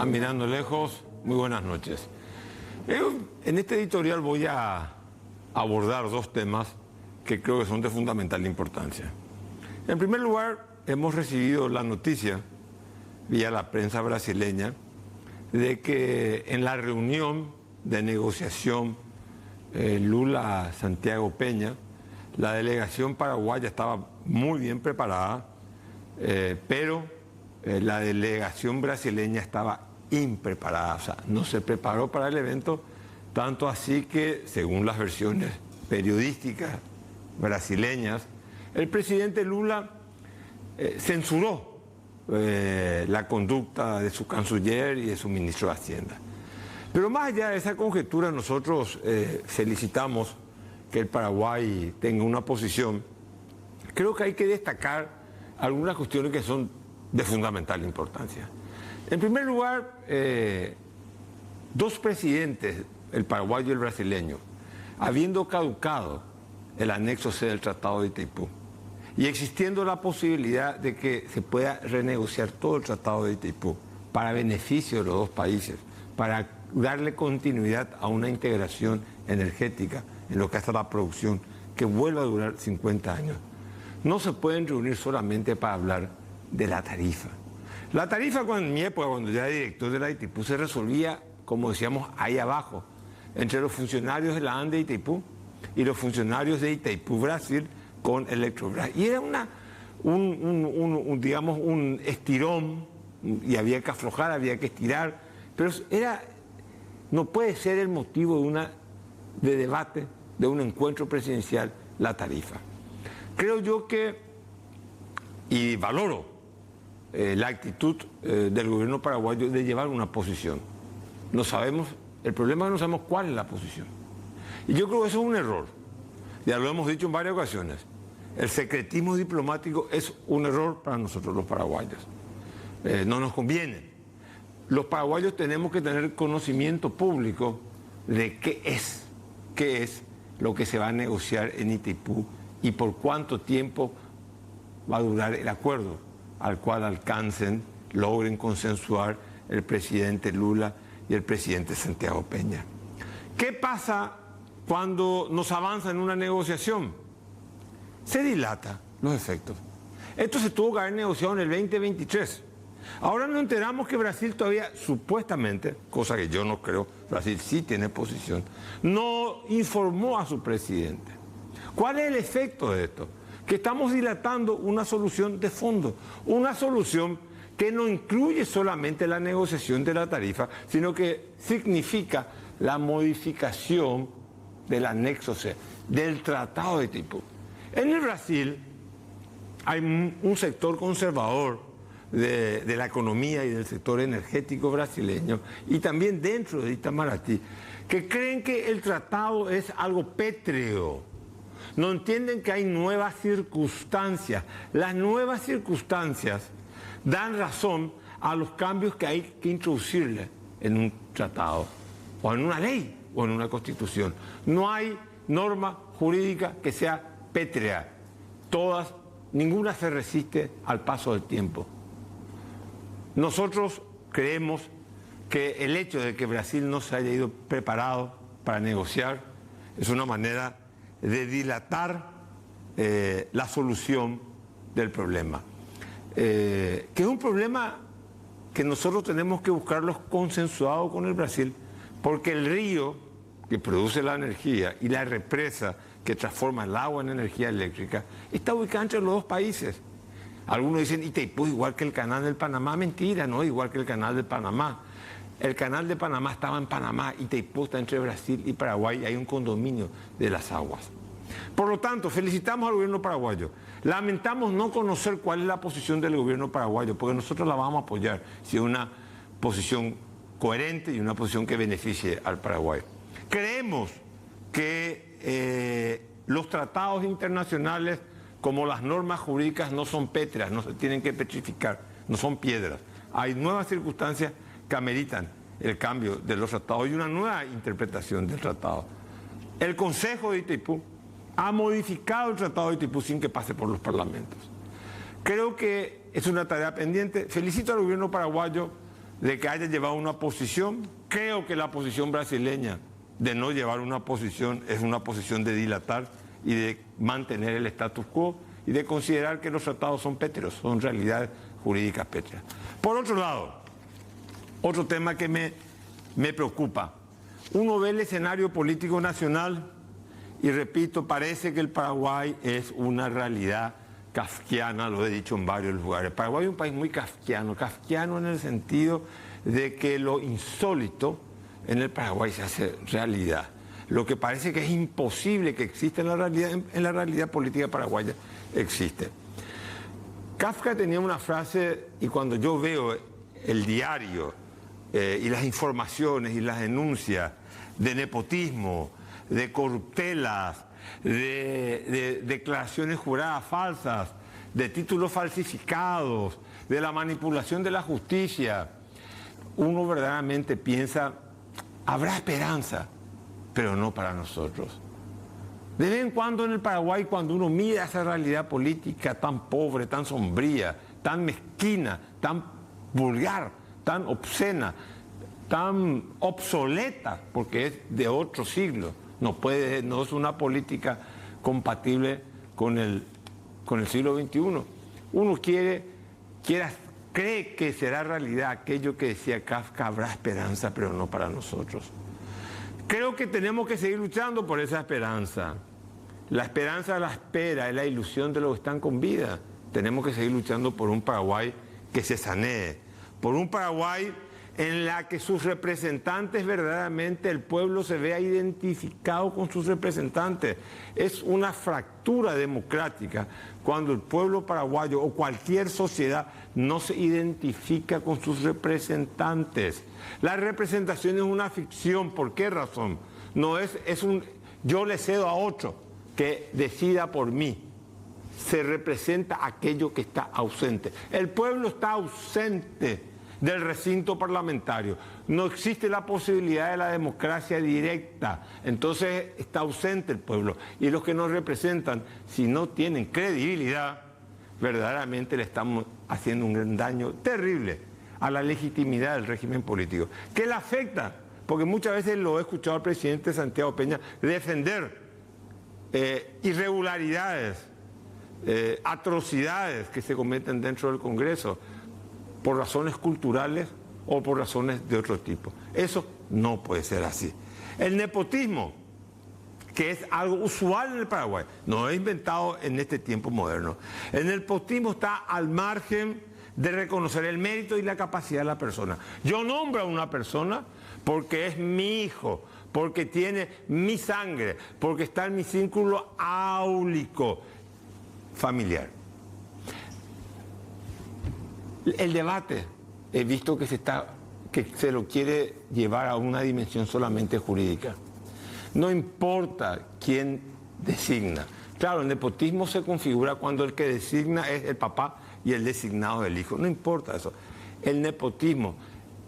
a Mirando Lejos, muy buenas noches. En este editorial voy a abordar dos temas que creo que son de fundamental importancia. En primer lugar, hemos recibido la noticia, vía la prensa brasileña, de que en la reunión de negociación Lula-Santiago Peña, la delegación paraguaya estaba muy bien preparada, pero la delegación brasileña estaba impreparada, o sea, no se preparó para el evento, tanto así que, según las versiones periodísticas brasileñas, el presidente Lula censuró la conducta de su canciller y de su ministro de Hacienda. Pero más allá de esa conjetura, nosotros felicitamos que el Paraguay tenga una posición. Creo que hay que destacar algunas cuestiones que son de fundamental importancia. En primer lugar, dos presidentes, el paraguayo y el brasileño, habiendo caducado el anexo C del Tratado de Itaipú y existiendo la posibilidad de que se pueda renegociar todo el Tratado de Itaipú para beneficio de los dos países, para darle continuidad a una integración energética en lo que hace a la producción que vuelva a durar 50 años. No se pueden reunir solamente para hablar de la tarifa. La tarifa, en mi época, cuando yo era director de la Itaipú, se resolvía, como decíamos, ahí abajo, entre los funcionarios de la ANDE de Itaipú y los funcionarios de Itaipú Brasil con Electrobras. Y era un estirón, y había que aflojar, había que estirar, pero no puede ser el motivo de debate, de un encuentro presidencial, la tarifa. Creo yo que, y valoro la actitud del gobierno paraguayo de llevar una posición. No sabemos, el problema es que no sabemos cuál es la posición. Y yo creo que eso es un error. Ya lo hemos dicho en varias ocasiones. El secretismo diplomático es un error para nosotros los paraguayos. No nos conviene. Los paraguayos tenemos que tener conocimiento público de qué es lo que se va a negociar en Itaipú y por cuánto tiempo va a durar el acuerdo al cual logren consensuar el presidente Lula y el presidente Santiago Peña. ¿Qué pasa cuando nos avanza en una negociación? Se dilata los efectos. Esto se tuvo que haber negociado en el 2023. Ahora nos enteramos que Brasil todavía, supuestamente, cosa que yo no creo, Brasil sí tiene posición, no informó a su presidente. ¿Cuál es el efecto de esto? Que estamos dilatando una solución de fondo, una solución que no incluye solamente la negociación de la tarifa, sino que significa la modificación del anexo C, del Tratado de Itaipú. En el Brasil hay un sector conservador de la economía y del sector energético brasileño, y también dentro de Itamaraty, que creen que el tratado es algo pétreo. No entienden que hay nuevas circunstancias. Las nuevas circunstancias dan razón a los cambios que hay que introducirle en un tratado, o en una ley, o en una constitución. No hay norma jurídica que sea pétrea. Ninguna se resiste al paso del tiempo. Nosotros creemos que el hecho de que Brasil no se haya ido preparado para negociar es una manera de dilatar la solución del problema. Que es un problema que nosotros tenemos que buscarlo consensuado con el Brasil, porque el río que produce la energía y la represa que transforma el agua en energía eléctrica está ubicada entre los dos países. Algunos dicen Itaipú es igual que el canal del Panamá. Mentira, no es igual que el canal de Panamá. El canal de Panamá estaba en Panamá, Itaipú está entre Brasil y Paraguay, y hay un condominio de las aguas. Por lo tanto, felicitamos al gobierno paraguayo. Lamentamos no conocer cuál es la posición del gobierno paraguayo, porque nosotros la vamos a apoyar si es una posición coherente y una posición que beneficie al Paraguay. Creemos que los tratados internacionales, como las normas jurídicas, no son pétreas, no se tienen que petrificar, no son piedras. Hay nuevas circunstancias que ameritan el cambio de los tratados y una nueva interpretación del tratado. El Consejo de Itaipú ha modificado el Tratado de Itaipú sin que pase por los parlamentos. Creo que es una tarea pendiente. Felicito al gobierno paraguayo de que haya llevado una posición. Creo que la posición brasileña de no llevar una posición es una posición de dilatar y de mantener el status quo y de considerar que los tratados son pétreos, son realidades jurídicas pétreas. Por otro lado, otro tema que me preocupa. Uno ve el escenario político nacional y repito, parece que el Paraguay es una realidad kafkiana, lo he dicho en varios lugares. Paraguay es un país muy kafkiano en el sentido de que lo insólito en el Paraguay se hace realidad. Lo que parece que es imposible que exista en la realidad política paraguaya, existe. Kafka tenía una frase, y cuando yo veo el diario y las informaciones y las denuncias de nepotismo, de corruptelas, de declaraciones juradas falsas, de títulos falsificados, de la manipulación de la justicia, uno verdaderamente piensa, habrá esperanza, pero no para nosotros. De vez en cuando en el Paraguay, cuando uno mira esa realidad política tan pobre, tan sombría, tan mezquina, tan vulgar, tan obscena, tan obsoleta, porque es de otro siglo, no es una política compatible con el siglo XXI. Uno cree que será realidad aquello que decía Kafka, habrá esperanza, pero no para nosotros. Creo que tenemos que seguir luchando por esa esperanza. La esperanza la espera, es la ilusión de los que están con vida. Tenemos que seguir luchando por un Paraguay que se sanee, por un Paraguay en la que sus representantes, verdaderamente el pueblo se vea identificado con sus representantes. Es una fractura democrática cuando el pueblo paraguayo o cualquier sociedad no se identifica con sus representantes. La representación es una ficción. ¿Por qué razón? No es un yo le cedo a otro que decida por mí. Se representa aquello que está ausente. El pueblo está ausente del recinto parlamentario. No existe la posibilidad de la democracia directa. Entonces está ausente el pueblo. Y los que nos representan, si no tienen credibilidad, verdaderamente le estamos haciendo un gran daño terrible a la legitimidad del régimen político. ¿Qué le afecta? Porque muchas veces lo he escuchado al presidente Santiago Peña defender irregularidades, atrocidades que se cometen dentro del Congreso, por razones culturales o por razones de otro tipo. Eso no puede ser así. El nepotismo, que es algo usual en el Paraguay, no es inventado en este tiempo moderno. El nepotismo está al margen de reconocer el mérito y la capacidad de la persona. Yo nombro a una persona porque es mi hijo, porque tiene mi sangre, porque está en mi círculo áulico familiar. El debate, he visto que se lo quiere llevar a una dimensión solamente jurídica. No importa quién designa. Claro, el nepotismo se configura cuando el que designa es el papá y el designado del hijo. No importa eso. El nepotismo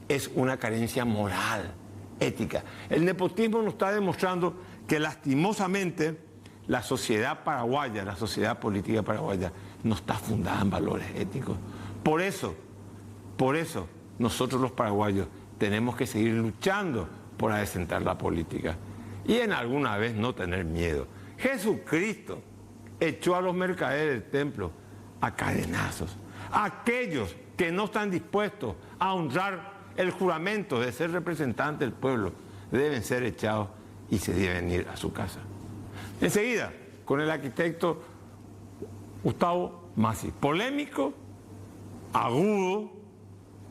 es una carencia moral, ética. El nepotismo nos está demostrando que lastimosamente la sociedad paraguaya, la sociedad política paraguaya, no está fundada en valores éticos. Por eso, nosotros los paraguayos tenemos que seguir luchando por adecentar la política y en alguna vez no tener miedo. Jesucristo echó a los mercaderes del templo a cadenazos. Aquellos que no están dispuestos a honrar el juramento de ser representante del pueblo deben ser echados y se deben ir a su casa. Enseguida, con el arquitecto Gustavo Massi, polémico, agudo,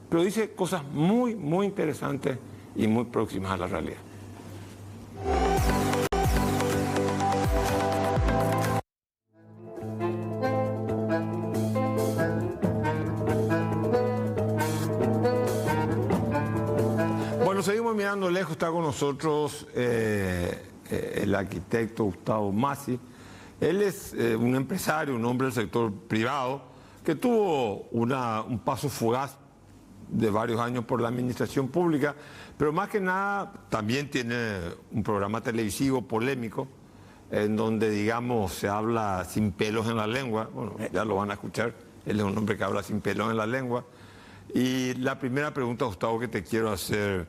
pero dice cosas muy, muy interesantes y muy próximas a la realidad. Bueno, seguimos mirando lejos, está con nosotros el arquitecto Gustavo Massi. Él es un empresario, un hombre del sector privado, que tuvo un paso fugaz de varios años por la administración pública, pero más que nada también tiene un programa televisivo polémico, en donde, digamos, se habla sin pelos en la lengua. Bueno, ya lo van a escuchar, él es un hombre que habla sin pelos en la lengua, Y la primera pregunta, Gustavo, que te quiero hacer,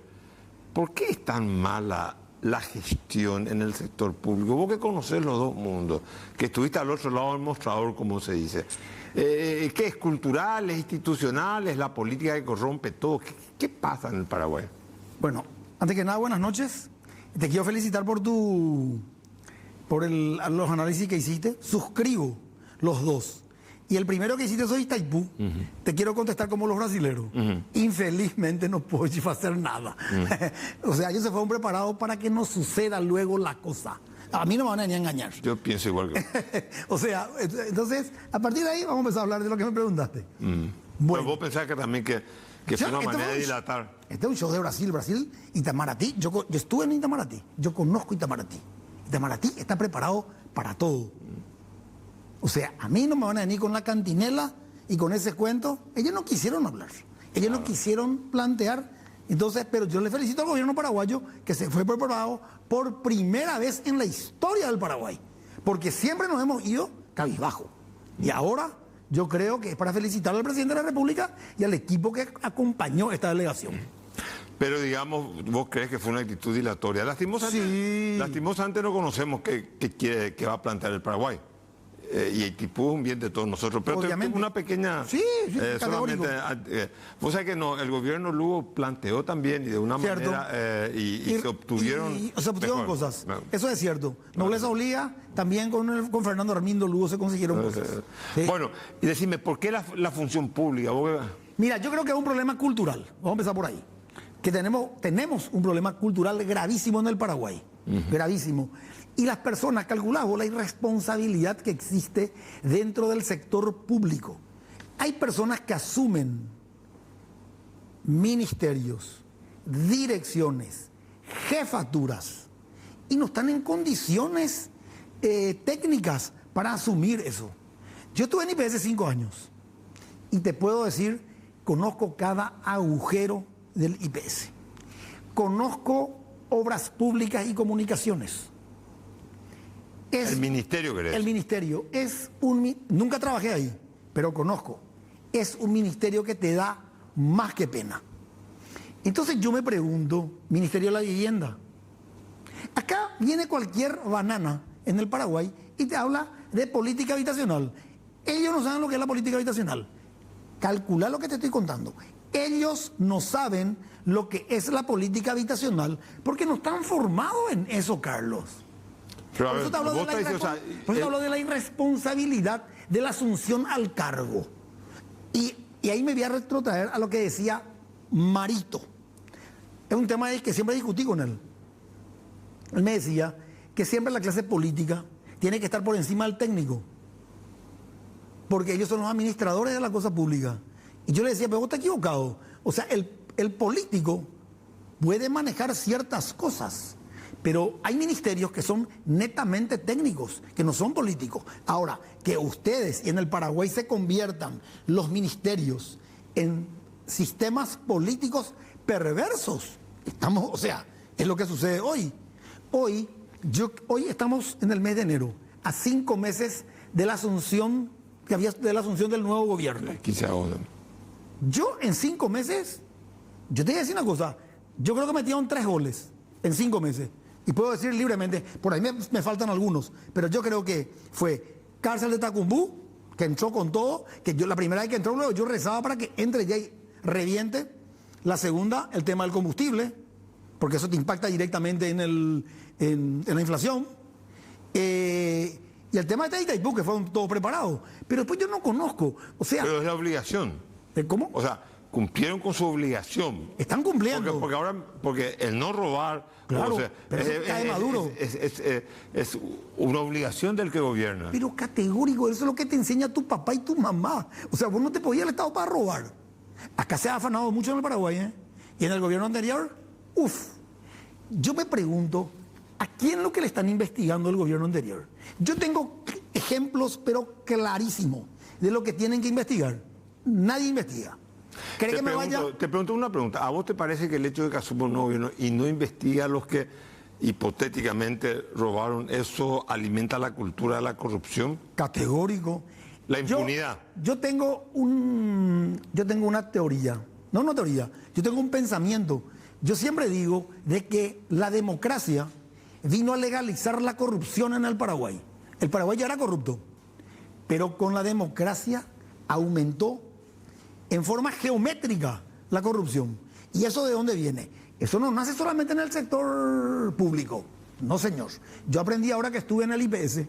¿por qué es tan mala la gestión en el sector público? Vos que conocés los dos mundos, que estuviste al otro lado del mostrador, como se dice. ¿Qué es cultural, es institucional, es la política que corrompe todo? ¿Qué pasa en el Paraguay? Bueno, antes que nada, buenas noches. Te quiero felicitar por los análisis que hiciste. Suscribo los dos. Y el primero que hiciste soy Itaipú. Te quiero contestar como los brasileros. Infelizmente no puedo hacer nada. O sea, ellos se fueron preparados para que no suceda luego la cosa. A mí no me van a venir a engañar. Yo pienso igual que O sea, entonces, a partir de ahí vamos a empezar a hablar de lo que me preguntaste. Bueno. Pero vos pensás que también que fue una manera de dilatar. Este es un show de Brasil, Itamaraty. Yo estuve en Itamaraty, yo conozco Itamaraty. Itamaraty está preparado para todo. O sea, a mí no me van a venir con la cantinela y con ese cuento. Ellos no quisieron hablar, ellos no quisieron plantear. Entonces, pero yo le felicito al gobierno paraguayo que se fue preparado por primera vez en la historia del Paraguay. Porque siempre nos hemos ido cabizbajo. Y ahora yo creo que es para felicitar al presidente de la República y al equipo que acompañó esta delegación. Pero digamos, ¿vos crees que fue una actitud dilatoria? Lastimosamente no conocemos qué va a plantear el Paraguay. Y Itaipú es un bien de todos nosotros. Pero tengo una pequeña... solamente, vos sabés que no, el gobierno Lugo planteó también y de una manera... y se obtuvieron... se obtuvieron cosas. Eso es cierto. Nobleza obliga, también con Fernando Armindo Lugo se consiguieron cosas. Sí. Bueno, y decime, ¿por qué la función pública? Mira, yo creo que es un problema cultural. Vamos a empezar por ahí. Que tenemos un problema cultural gravísimo en el Paraguay. Gravísimo. Y las personas, calculamos la irresponsabilidad que existe dentro del sector público. Hay personas que asumen ministerios, direcciones, jefaturas y no están en condiciones técnicas para asumir eso. Yo estuve en IPS 5 años y te puedo decir, conozco cada agujero del IPS. Conozco obras públicas y comunicaciones. El ministerio, ¿querés? El ministerio es nunca trabajé ahí, pero conozco. Es un ministerio que te da más que pena. Entonces yo me pregunto, Ministerio de la Vivienda. Acá viene cualquier banana en el Paraguay y te habla de política habitacional. Ellos no saben lo que es la política habitacional. Calcula lo que te estoy contando. Ellos no saben lo que es la política habitacional porque no están formados en eso, Carlos. Por eso te hablo de la irresponsabilidad de la asunción al cargo. Y ahí me voy a retrotraer a lo que decía Marito. Es un tema que siempre discutí con él. Él me decía que siempre la clase política tiene que estar por encima del técnico. Porque ellos son los administradores de la cosa pública. Y yo le decía, pero vos estás equivocado. O sea, el político puede manejar ciertas cosas. Pero hay ministerios que son netamente técnicos, que no son políticos. Ahora, que ustedes y en el Paraguay se conviertan los ministerios en sistemas políticos perversos. O sea, es lo que sucede hoy. Hoy estamos en el mes de enero, a 5 meses de la asunción del nuevo gobierno. Yo en 5 meses, yo te voy a decir una cosa, yo creo que metieron 3 goles en 5 meses. Y puedo decir libremente, por ahí me faltan algunos, pero yo creo que fue cárcel de Tacumbú, que entró con todo, que la primera vez que entró, luego yo rezaba para que entre ya y reviente. La segunda, el tema del combustible, porque eso te impacta directamente en la inflación. Y el tema de Itaipú, que fueron todos preparados. Pero después yo no conozco, o sea... Pero es la obligación. ¿Cómo? O sea, cumplieron con su obligación. Están cumpliendo. Porque el no robar... Claro, o sea, pero eso cae Maduro. Es una obligación del que gobierna. Pero categórico, eso es lo que te enseña tu papá y tu mamá. O sea, vos no te podías al Estado para robar. Acá se ha afanado mucho en el Paraguay, ¿eh? Y en el gobierno anterior, yo me pregunto, ¿a quién es lo que le están investigando el gobierno anterior? Yo tengo ejemplos, pero clarísimos, de lo que tienen que investigar. Nadie investiga. Te pregunto una pregunta. ¿A vos te parece que el hecho de que asuma un nuevo gobierno y no investiga a los que hipotéticamente robaron, eso alimenta la cultura de la corrupción? Categórico. La impunidad. Yo tengo una teoría, no una teoría, yo tengo un pensamiento. Yo siempre digo de que la democracia vino a legalizar la corrupción en el Paraguay. El Paraguay ya era corrupto, pero con la democracia aumentó en forma geométrica la corrupción. ¿Y eso de dónde viene? Eso no nace solamente en el sector público. No, señor. Yo aprendí ahora que estuve en el IPS.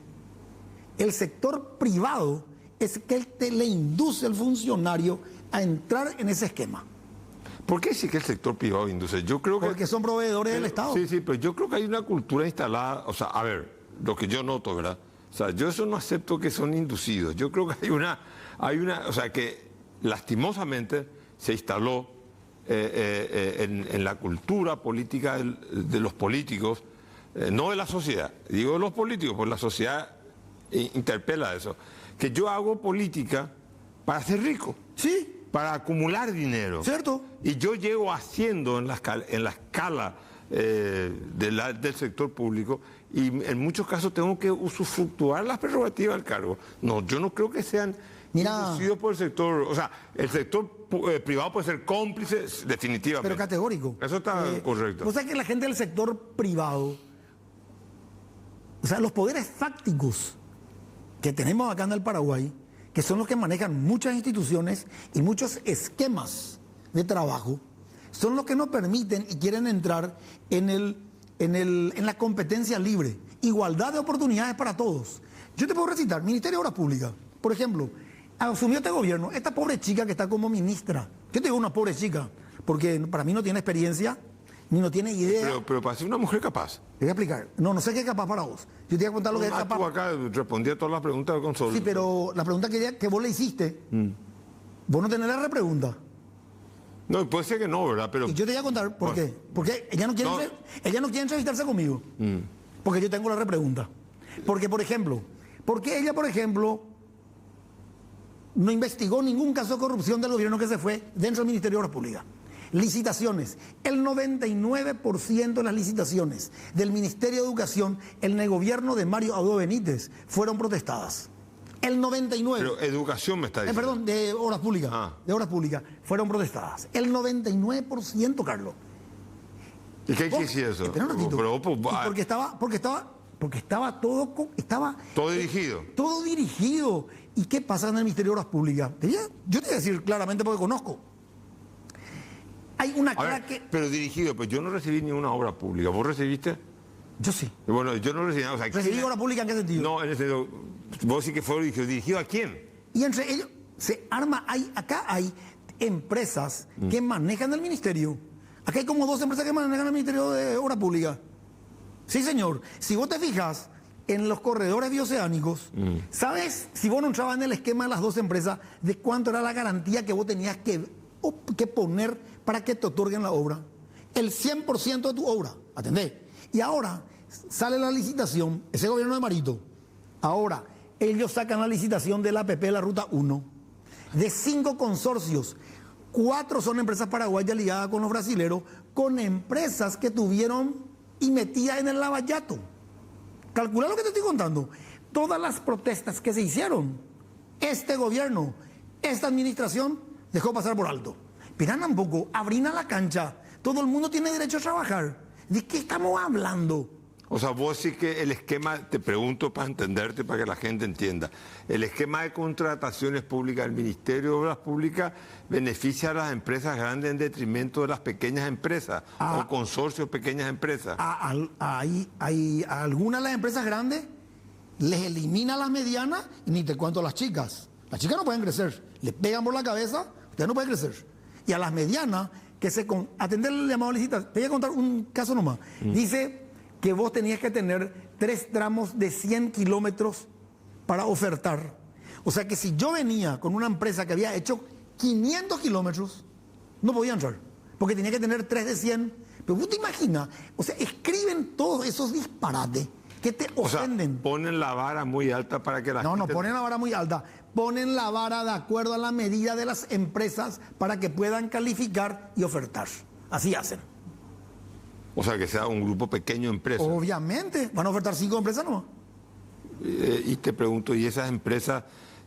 El sector privado es que le induce al funcionario a entrar en ese esquema. ¿Por qué sí que el sector privado induce? Yo creo que... Porque son proveedores del Estado. Sí, pero yo creo que hay una cultura instalada, o sea, a ver, lo que yo noto, ¿verdad? O sea, yo eso no acepto que son inducidos. Yo creo que o sea, que lastimosamente se instaló en la cultura política de los políticos, no de la sociedad, digo de los políticos, porque la sociedad interpela eso, que yo hago política para ser rico. Sí. Para acumular dinero. ¿Cierto? Y yo llego haciendo en la escala del sector público y en muchos casos tengo que usufructuar las prerrogativas del cargo. No, yo no creo que sean inducidos por el sector. O sea, el sector privado puede ser cómplice definitivamente. Pero categórico. Eso está correcto. O sea que la gente del sector privado, o sea, los poderes fácticos que tenemos acá en el Paraguay, que son los que manejan muchas instituciones y muchos esquemas de trabajo, son los que nos permiten y quieren entrar en la competencia libre, igualdad de oportunidades para todos. Yo te puedo recitar, Ministerio de Obras Públicas, por ejemplo, asumió este gobierno, esta pobre chica que está como ministra, yo te digo una pobre chica, porque para mí no tiene experiencia, ni no tiene idea. Pero para ser una mujer capaz. Te voy a explicar. No sé qué es capaz para vos. Yo te voy a contar lo que es capaz. Tú acá respondí a todas las preguntas del consorcio. Sí, pero la pregunta que vos le hiciste, vos no tenés la repregunta. No, puede ser que no, ¿verdad? Pero... Y yo te voy a contar por qué. Porque ella no quiere entrevistarse conmigo. Porque yo tengo la repregunta. Porque, por ejemplo, ella, por ejemplo, no investigó ningún caso de corrupción del gobierno que se fue dentro del Ministerio de Obras Públicas. Licitaciones. El 99% de las licitaciones del Ministerio de Educación en el gobierno de Mario Abdo Benítez fueron protestadas. El 99%. Pero educación me está diciendo. Perdón, de Obras Públicas. De Obras Públicas fueron protestadas. El 99%, Carlos. ¿Y qué decía eso? Espera un ratito. Porque estaba todo... Todo dirigido. Todo dirigido. ¿Y qué pasa en el Ministerio de Obras Públicas? Yo te voy a decir claramente porque conozco. Hay una claque... Pero dirigido, pues yo no recibí ninguna obra pública. ¿Vos recibiste? Yo sí. Bueno, yo no recibí nada. O sea, ¿Recibí obra pública en qué sentido? No, en ese sentido. Vos sí que fue dirigido. ¿Dirigido a quién? Y entre ellos se arma... Acá hay empresas que manejan el ministerio. Acá hay como 2 empresas que manejan el Ministerio de Obra Pública. Sí, señor. Si vos te fijas en los corredores bioceánicos, ¿sabes? Si vos no entrabas en el esquema de las 2 empresas, de cuánto era la garantía que vos tenías que poner para que te otorguen la obra. El 100% de tu obra. ¿Atendés? Y ahora sale la licitación, ese gobierno de Marito. Ahora, ellos sacan la licitación del APP de la Ruta 1. De 5 consorcios, 4 son empresas paraguayas ligadas con los brasileros, con empresas que tuvieron y metidas en el lavallato. Calcula lo que te estoy contando. Todas las protestas que se hicieron, este gobierno, esta administración, dejó pasar por alto. Pero tampoco, abrina la cancha. Todo el mundo tiene derecho a trabajar. ¿De qué estamos hablando? O sea, vos sí que el esquema, te pregunto para entenderte, para que la gente entienda, el esquema de contrataciones públicas del Ministerio de Obras Públicas beneficia a las empresas grandes en detrimento de las pequeñas empresas o consorcios pequeñas empresas. Hay algunas de las empresas grandes les elimina a las medianas y ni te cuento a las chicas. Las chicas no pueden crecer. Les pegan por la cabeza, ustedes no pueden crecer. Y a las medianas, atender el llamado a licitar. Te voy a contar un caso nomás. Dice que vos tenías que tener 3 tramos de 100 kilómetros para ofertar. O sea que si yo venía con una empresa que había hecho 500 kilómetros, no podía entrar. Porque tenía que tener 3 de 100. Pero vos te imaginas, o sea, escriben todos esos disparates que te ofenden. O sea, ponen la vara muy alta para que la gente... No ponen la vara muy alta. Ponen la vara de acuerdo a la medida de las empresas para que puedan calificar y ofertar. Así hacen. O sea, que sea un grupo pequeño de empresas. Obviamente. Van a ofertar 5 empresas nomás. Y te pregunto, ¿y esas empresas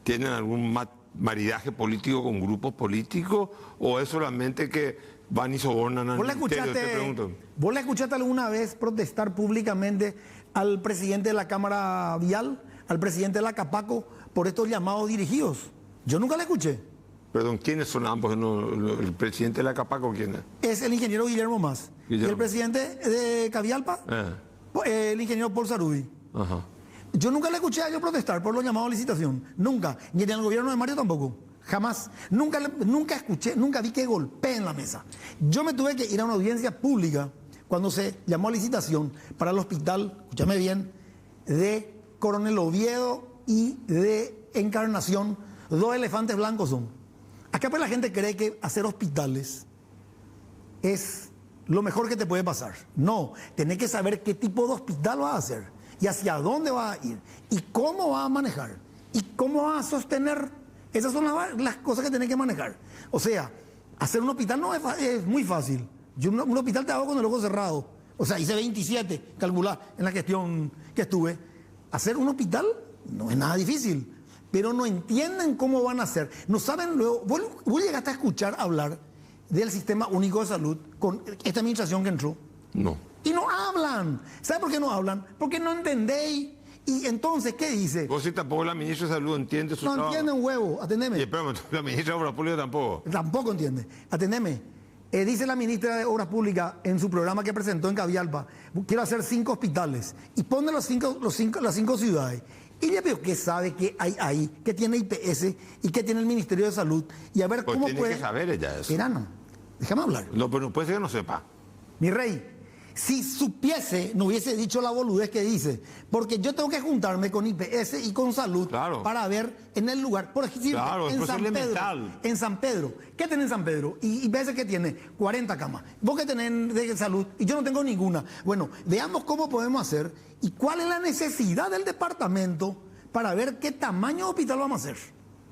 ¿Tienen algún maridaje político con grupos políticos o es solamente que van y sobornan al ministerio? Te pregunto. ¿Vos le escuchaste alguna vez protestar públicamente al presidente de la Cámara Vial, al presidente de la Capaco, por estos llamados dirigidos? Yo nunca le escuché. Perdón, ¿quiénes son ambos? ¿El presidente de la Capaco quién es? Es el ingeniero Guillermo Mas. Guillermo. Y el presidente de Cavialpa, el ingeniero Paul Sarubi. Ajá. Yo nunca le escuché a ellos protestar por los llamados a licitación. Nunca. Ni en el gobierno de Mario tampoco. Jamás. Nunca escuché, nunca vi que golpeen la mesa. Yo me tuve que ir a una audiencia pública cuando se llamó a licitación para el hospital, escúchame bien, de Coronel Oviedo y de Encarnación. 2 elefantes blancos son. Acá pues la gente cree que hacer hospitales es lo mejor que te puede pasar. No, tenés que saber qué tipo de hospital vas a hacer y hacia dónde vas a ir y cómo vas a manejar y cómo vas a sostener. Esas son las cosas que tenés que manejar. O sea, hacer un hospital no es muy fácil. Yo un hospital te hago con el ojo cerrado. O sea, hice 27, calculá, en la gestión que estuve. Hacer un hospital no es nada difícil, pero no entienden cómo van a hacer. No saben luego. ¿Vos llegaste a escuchar hablar del Sistema Único de Salud con esta administración que entró? No. Y no hablan. ¿Sabe por qué no hablan? Porque no entendéis. Y entonces, ¿qué dice? Vos sí tampoco la ministra de Salud entiende su trabajo. No entiende un huevo, atendeme. Y espérame, la ministra de Obras Públicas tampoco. Tampoco entiende. Atendeme. Dice la ministra de Obras Públicas en su programa que presentó en Cavialpa, quiero hacer 5 hospitales. Y pone las 5 ciudades. Y ya veo que sabe que hay ahí, que tiene IPS y que tiene el Ministerio de Salud. Y a ver Pues cómo tiene puede. que saber ella eso. Espera, no. Déjame hablar. No, pero no puede ser que no sepa. Mi rey, si supiese, no hubiese dicho la boludez que dice. Porque yo tengo que juntarme con IPS y con Salud para ver en el lugar. Por ejemplo, en San Pedro. ¿Qué tiene en San Pedro? Y IPS que tiene 40 camas. Vos que tenés de Salud y yo no tengo ninguna. Bueno, veamos cómo podemos hacer y cuál es la necesidad del departamento para ver qué tamaño de hospital vamos a hacer.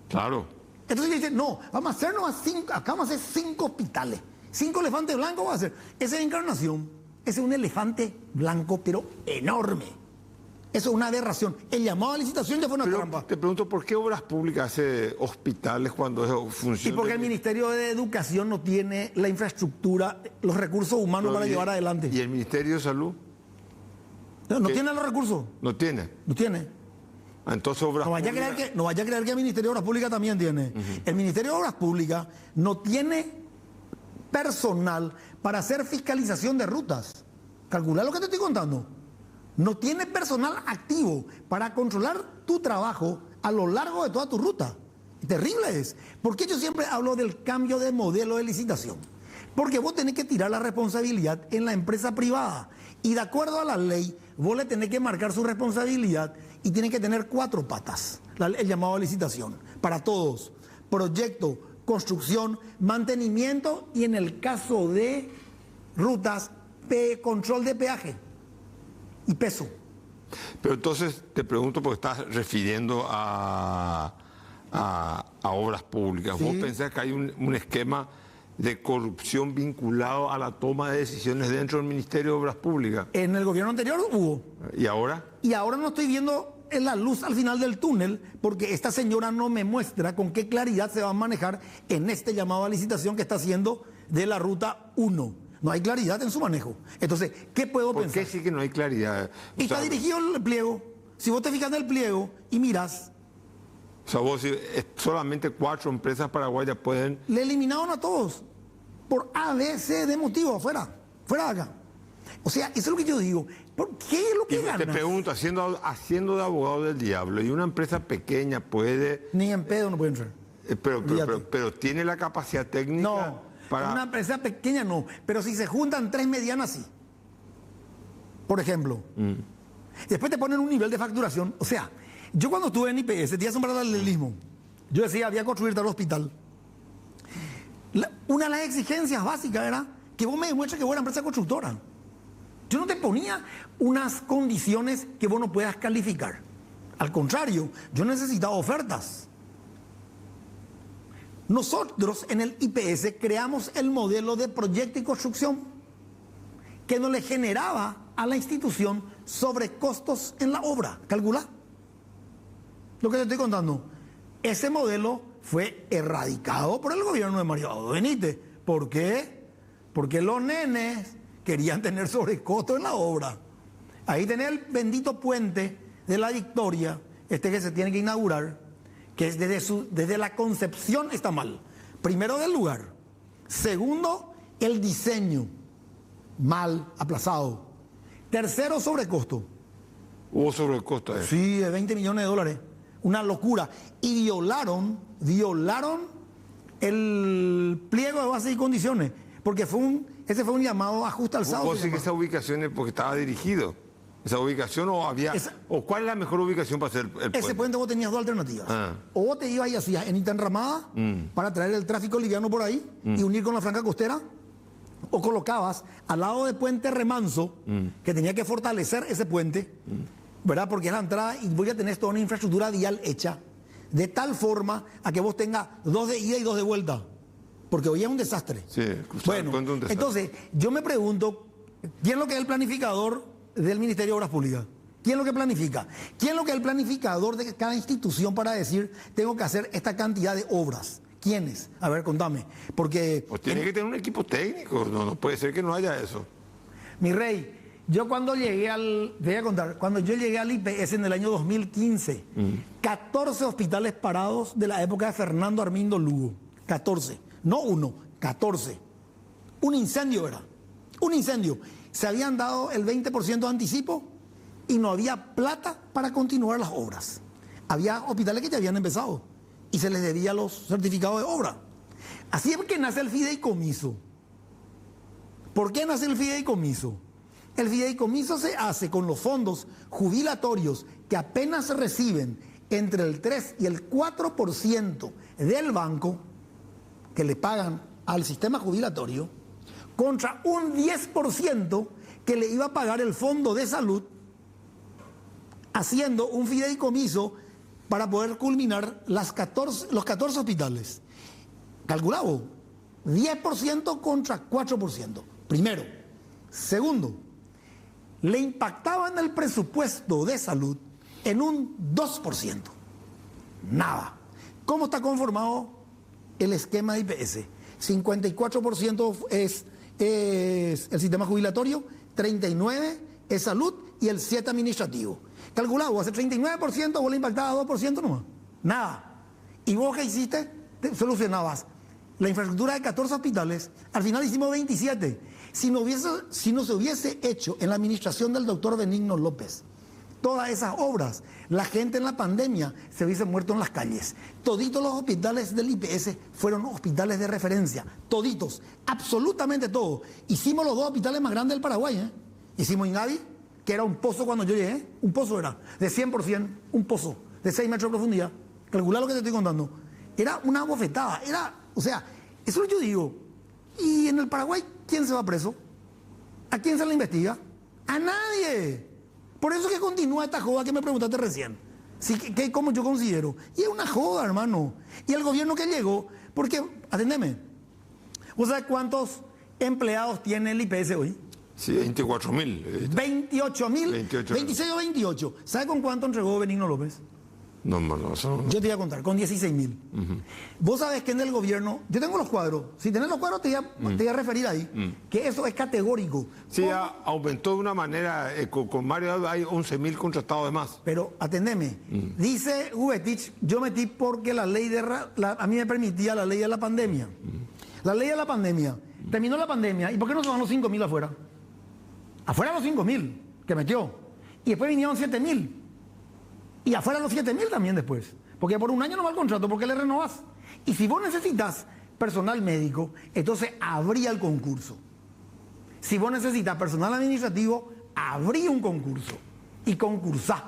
Claro. Entonces le dicen, no, vamos a hacernos acá vamos a hacer 5 hospitales. 5 elefantes blancos vamos a hacer. Esa es Encarnación. Ese es un elefante blanco, pero enorme. Eso es una aberración. El llamado a licitación ya fue una trampa. Te pregunto, ¿por qué Obras Públicas hace hospitales cuando funciona? Y porque el Ministerio de Educación no tiene la infraestructura, los recursos humanos para llevar adelante. ¿Y el Ministerio de Salud? No tiene los recursos. ¿No tiene? No tiene. Entonces Obras Públicas... No vaya a creer que el Ministerio de Obras Públicas también tiene. El Ministerio de Obras Públicas no tiene personal para hacer fiscalización de rutas. Calcula lo que te estoy contando. No tiene personal activo para controlar tu trabajo a lo largo de toda tu ruta. Terrible es. ¿Por qué yo siempre hablo del cambio de modelo de licitación? Porque vos tenés que tirar la responsabilidad en la empresa privada. Y de acuerdo a la ley, vos le tenés que marcar su responsabilidad y tiene que tener 4 patas, el llamado a licitación, para todos. Proyecto, construcción, mantenimiento y en el caso de rutas, control de peaje y peso. Pero entonces te pregunto porque estás refiriendo a obras públicas. Sí. ¿Vos pensás que hay un esquema de corrupción vinculado a la toma de decisiones dentro del Ministerio de Obras Públicas? En el gobierno anterior hubo. ¿Y ahora? Y ahora no estoy viendo la luz al final del túnel porque esta señora no me muestra con qué claridad se va a manejar en este llamado a licitación que está haciendo de la ruta 1. No hay claridad en su manejo. Entonces, ¿qué puedo pensar? ¿Por qué sí que no hay claridad? Y está dirigido el pliego. Si vos te fijas en el pliego y miras... O sea, vos solamente 4 empresas paraguayas pueden... Le eliminaron a todos por A, B, C de motivo, fuera de acá. O sea, eso es lo que yo digo. ¿Por qué es lo que ganas? Te pregunto, haciendo de abogado del diablo, ¿y una empresa pequeña puede...? Ni en pedo no puede entrar. Pero ¿tiene la capacidad técnica? No, para... una empresa pequeña no. Pero si se juntan 3 medianas, sí. Por ejemplo. Después te ponen un nivel de facturación. O sea, yo cuando estuve en IPS, te hace un paralelismo. Yo decía, había que construir tal hospital. Una de las exigencias básicas era que vos me demuestres que vos eras empresa constructora. Yo no te ponía unas condiciones que vos no puedas calificar. Al contrario, yo necesitaba ofertas. Nosotros en el IPS creamos el modelo de proyecto y construcción que no le generaba a la institución sobrecostos en la obra. Calcula lo que te estoy contando. ese modelo fue erradicado por el gobierno de Mario Abdo Benítez. ¿Por qué? Porque los nenes querían tener sobrecosto en la obra. Ahí tenés el bendito puente de la Victoria, que se tiene que inaugurar, que es desde la concepción está mal. Primero, del lugar. Segundo, el diseño, mal, aplazado. Tercero, sobrecosto. Hubo sobrecosto. Sí, de 20 millones de dólares. Una locura. Y violaron el pliego de bases y condiciones. Porque ese fue un llamado a ajuste alzado. ¿Vos sí que esa ubicación es porque estaba dirigido? ¿Esa ubicación o había...? ¿O cuál es la mejor ubicación para hacer el puente? Ese puente vos tenías dos alternativas. O vos te ibas y hacías en Interramada para traer el tráfico liviano por ahí y unir con la franja costera, o colocabas al lado de Puente Remanso, que tenía que fortalecer ese puente, ¿verdad? Porque es la entrada y voy a tener toda una infraestructura vial hecha de tal forma a que vos tengas 2 de ida y 2 de vuelta. Porque hoy es un desastre. Sí, bueno, un desastre. Entonces, yo me pregunto, ¿quién es lo que es el planificador del Ministerio de Obras Públicas? ¿Quién es lo que planifica? ¿Quién es lo que es el planificador de cada institución para decir, tengo que hacer esta cantidad de obras? ¿Quién es? A ver, contame. Porque... Pues tiene que tener un equipo técnico, no puede ser que no haya eso. Mi rey, yo cuando llegué te voy a contar, cuando yo llegué al IPS en el año 2015, 14 hospitales parados de la época de Fernando Armindo Lugo. 14, no uno, 14. Un incendio era, un incendio. Se habían dado el 20% de anticipo y no había plata para continuar las obras. Había hospitales que ya habían empezado y se les debía los certificados de obra. Así es que nace el fideicomiso. ¿Por qué nace el fideicomiso? El fideicomiso se hace con los fondos jubilatorios que apenas se reciben entre el 3 y el 4% del banco que le pagan al sistema jubilatorio, contra un 10% que le iba a pagar el Fondo de Salud, haciendo un fideicomiso para poder culminar los 14 hospitales. Calculado, 10% contra 4%. Primero. Segundo, le impactaba en el presupuesto de salud en un 2%. Nada. ¿Cómo está conformado el esquema de IPS? 54% es el sistema jubilatorio, 39% es salud y el 7% administrativo. Calculado, hace 39%, vos le impactabas 2% nomás. Nada. ¿Y vos qué hiciste? Solucionabas la infraestructura de 14 hospitales, al final hicimos 27. Si no se hubiese hecho en la administración del doctor Benigno López todas esas obras, la gente en la pandemia se hubiese muerto en las calles. Toditos los hospitales del IPS fueron hospitales de referencia, toditos, absolutamente todos. Hicimos los 2 hospitales más grandes del Paraguay, Hicimos Ingavi, que era un pozo cuando yo llegué, un pozo era, de 100%, un pozo, de 6 metros de profundidad. Calculá lo que te estoy contando. Era una bofetada, o sea, eso es lo que yo digo. Y en el Paraguay, ¿quién se va preso? ¿A quién se le investiga? ¡A nadie! Por eso que continúa esta joda que me preguntaste recién. Sí, ¿cómo yo considero? Y es una joda, hermano. Y el gobierno que llegó, porque, atendeme, ¿vos sabés cuántos empleados tiene el IPS hoy? Sí, 24.000. 28.000, 26 o 28. ¿Sabe con cuánto entregó Benigno López? No. Yo te voy a contar, con 16.000. Vos sabés que en el gobierno, yo tengo los cuadros, si tenés los cuadros te voy a referir ahí, que eso es categórico. Sí, aumentó de una manera, con Mario hay 11.000 contratados de más. Pero atendeme, dice Ubetich, yo metí porque la ley a mí me permitía la ley de la pandemia. La ley de la pandemia, terminó la pandemia, ¿y por qué no se van los 5.000 afuera? Afuera los 5.000 que metió, y después vinieron 7.000. Y afuera los 7.000 también después. Porque por un año no va el contrato, porque le renovás. Y si vos necesitas personal médico, entonces abría el concurso. Si vos necesitas personal administrativo, abrí un concurso. Y concursá.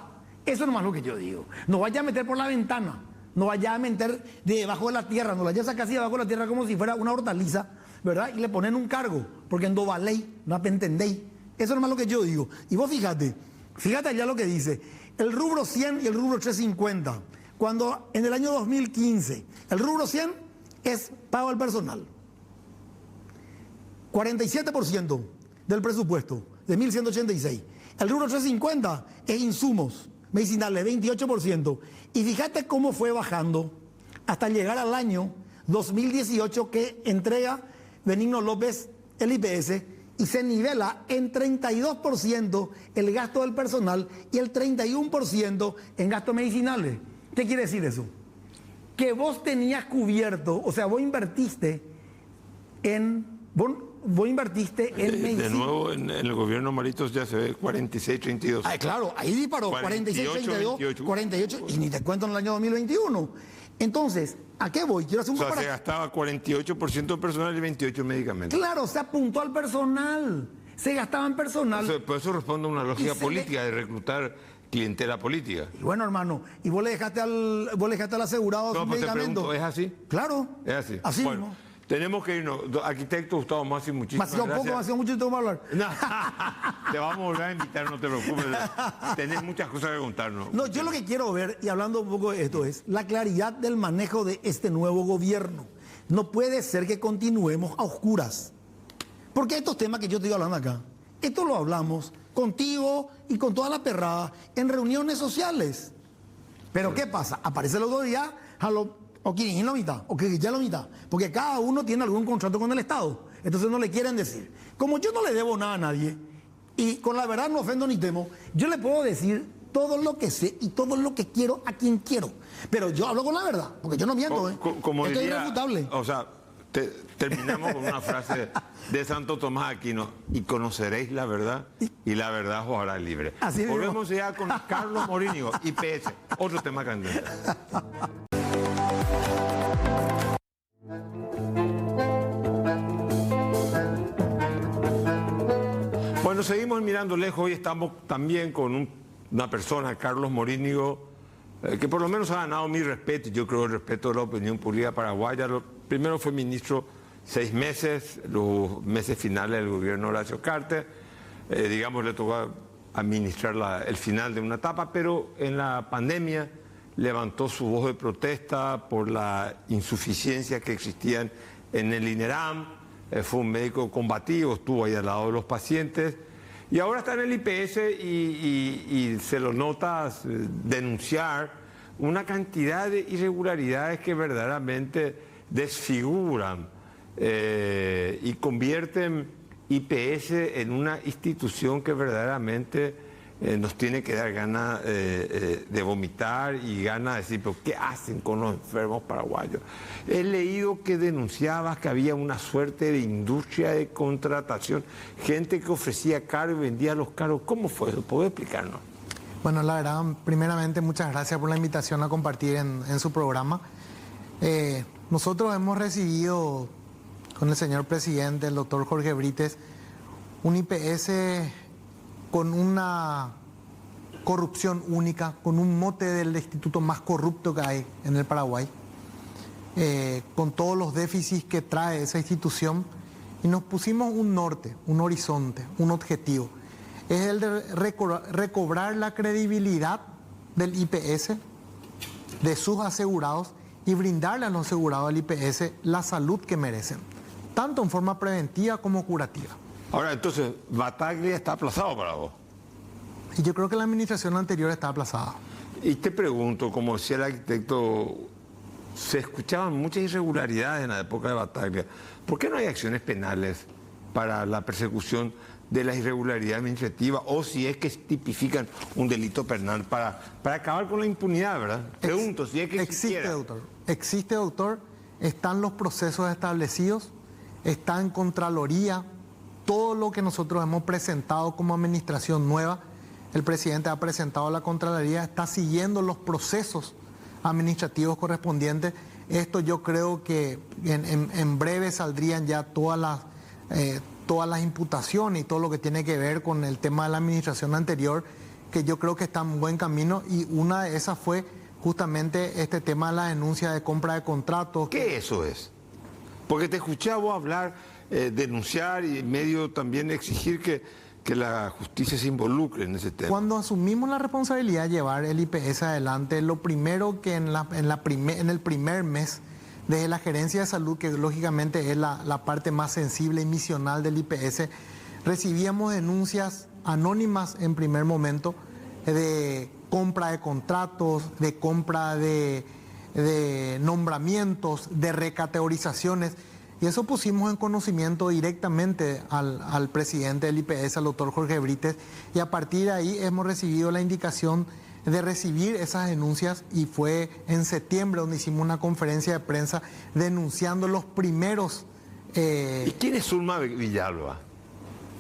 Eso es nomás lo que yo digo. No vaya a meter por la ventana. No vaya a meter debajo de la tierra. No la vaya a sacar así debajo de la tierra como si fuera una hortaliza, ¿verdad? Y le ponen un cargo. Porque en Dovaley, no entendéis. Eso es nomás lo que yo digo. Y vos fíjate allá lo que dice. El rubro 100 y el rubro 350, cuando en el año 2015, el rubro 100 es pago al personal. 47% del presupuesto, de 1.186. El rubro 350 es insumos medicinales, 28%. Y fíjate cómo fue bajando hasta llegar al año 2018 que entrega Benigno López el IPS y se nivela en 32% el gasto del personal y el 31% en gastos medicinales. ¿Qué quiere decir eso? Que vos tenías cubierto, o sea, vos invertiste en medicina. De nuevo, en el gobierno Maritos ya se ve 46-32. Ah, claro, ahí disparó 46-32, 48, y ni te cuento en el año 2021. Entonces, ¿a qué voy? Quiero hacer un O sea, se gastaba 48% personal y 28% en medicamentos. Claro, se apuntó al personal. Se gastaba en personal. Por eso responde a una lógica política de reclutar clientela política. Y bueno, hermano, y vos le dejaste al asegurado No, su pues te medicamento. pregunto, ¿es así? Claro. Es así. Así Bueno, mismo. tenemos que irnos. Arquitecto Gustavo Masi, muchísimas gracias. Poco, demasiado mucho tengo que hablar. No, te vamos a volver a invitar, no te preocupes. Tenés muchas cosas que contarnos. No, yo lo que quiero ver, y hablando un poco de esto, es la claridad del manejo de este nuevo gobierno. No puede ser que continuemos a oscuras. Porque estos temas que yo estoy hablando acá, esto lo hablamos contigo y con toda la perrada en reuniones sociales. Pero ¿qué pasa? Aparece el otro día o quién la mitad, o que ya la mitad, porque cada uno tiene algún contrato con el Estado, entonces no le quieren decir. Como yo no le debo nada a nadie, y con la verdad no ofendo ni temo, yo le puedo decir todo lo que sé y todo lo que quiero a quien quiero, pero yo hablo con la verdad, porque yo no miento, Como esto diría, es irrefutable. O sea, terminamos con una frase de Santo Tomás Aquino: y conoceréis la verdad, y la verdad os hará libre. Así mismo. Volvemos ya con Carlos Morínigo, IPS, otro tema candente. Bueno, seguimos mirando lejos. Hoy estamos también con una persona, Carlos Morínigo, que por lo menos ha ganado mi respeto, y yo creo el respeto de la opinión pública paraguaya. Primero fue ministro 6 meses, los meses finales del gobierno de Horacio Carter, digamos, le tocó administrar el final de una etapa, pero en la pandemia levantó su voz de protesta por la insuficiencia que existían en el INERAM. Fue un médico combativo, estuvo ahí al lado de los pacientes, y ahora está en el IPS y se lo nota denunciar una cantidad de irregularidades que verdaderamente desfiguran y convierten IPS en una institución que verdaderamente nos tiene que dar ganas de vomitar y ganas de decir, pero ¿qué hacen con los enfermos paraguayos? He leído que denunciabas que había una suerte de industria de contratación, gente que ofrecía caro y vendía los caros. ¿Cómo fue eso? ¿Puede explicarnos? Bueno, la verdad, primeramente muchas gracias por la invitación a compartir en su programa. Nosotros hemos recibido con el señor presidente, el doctor Jorge Brites, un IPS con una corrupción única, con un mote del instituto más corrupto que hay en el Paraguay, con todos los déficits que trae esa institución, y nos pusimos un norte, un horizonte, un objetivo. Es el de recobrar la credibilidad del IPS, de sus asegurados, y brindarle a los asegurados del IPS la salud que merecen, tanto en forma preventiva como curativa. Ahora, entonces, Battaglia está aplazado para vos. Y yo creo que la administración anterior está aplazada. Y te pregunto, como decía el arquitecto, se escuchaban muchas irregularidades en la época de Battaglia. ¿Por qué no hay acciones penales para la persecución de las irregularidades administrativas, o si es que tipifican un delito penal para acabar con la impunidad, ¿verdad? Pregunto, si es que existe, doctor. Existe, doctor. Están los procesos establecidos, está en Contraloría. Todo lo que nosotros hemos presentado como administración nueva, el presidente ha presentado a la Contraloría, está siguiendo los procesos administrativos correspondientes. Esto yo creo que en breve saldrían ya todas las imputaciones y todo lo que tiene que ver con el tema de la administración anterior, que yo creo que está en buen camino, y una de esas fue justamente este tema de la denuncia de compra de contratos. ¿Qué eso es? Porque te escuché vos hablar, denunciar y medio también exigir que la justicia se involucre en ese tema. Cuando asumimos la responsabilidad de llevar el IPS adelante, lo primero que en el primer mes, desde la gerencia de salud, que lógicamente es la parte más sensible y misional del IPS, recibíamos denuncias anónimas en primer momento de compra de contratos, de compra de de nombramientos, de recategorizaciones. Y eso pusimos en conocimiento directamente al presidente del IPS, al doctor Jorge Brites, y a partir de ahí hemos recibido la indicación de recibir esas denuncias, y fue en septiembre donde hicimos una conferencia de prensa denunciando los primeros... ¿Y quién es Zulma Villalba?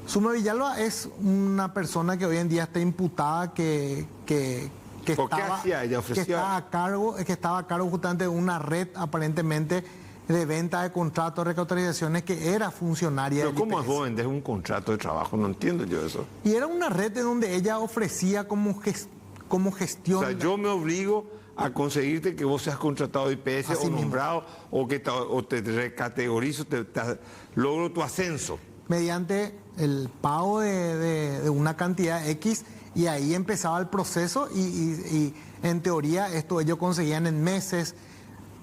Zulma Villalba es una persona que hoy en día está imputada que estaba a cargo justamente de una red aparentemente de venta de contratos, de recaudatorizaciones, que era funcionaria. Pero ¿cómo vos vendés un contrato de trabajo? No entiendo yo eso. Y era una red de donde ella ofrecía como gestión. O sea, yo me obligo a conseguirte que vos seas contratado de IPS Así o mismo. nombrado, o que te recategorizo, logro tu ascenso. Mediante el pago de una cantidad X, y ahí empezaba el proceso, y en teoría esto ellos conseguían en meses.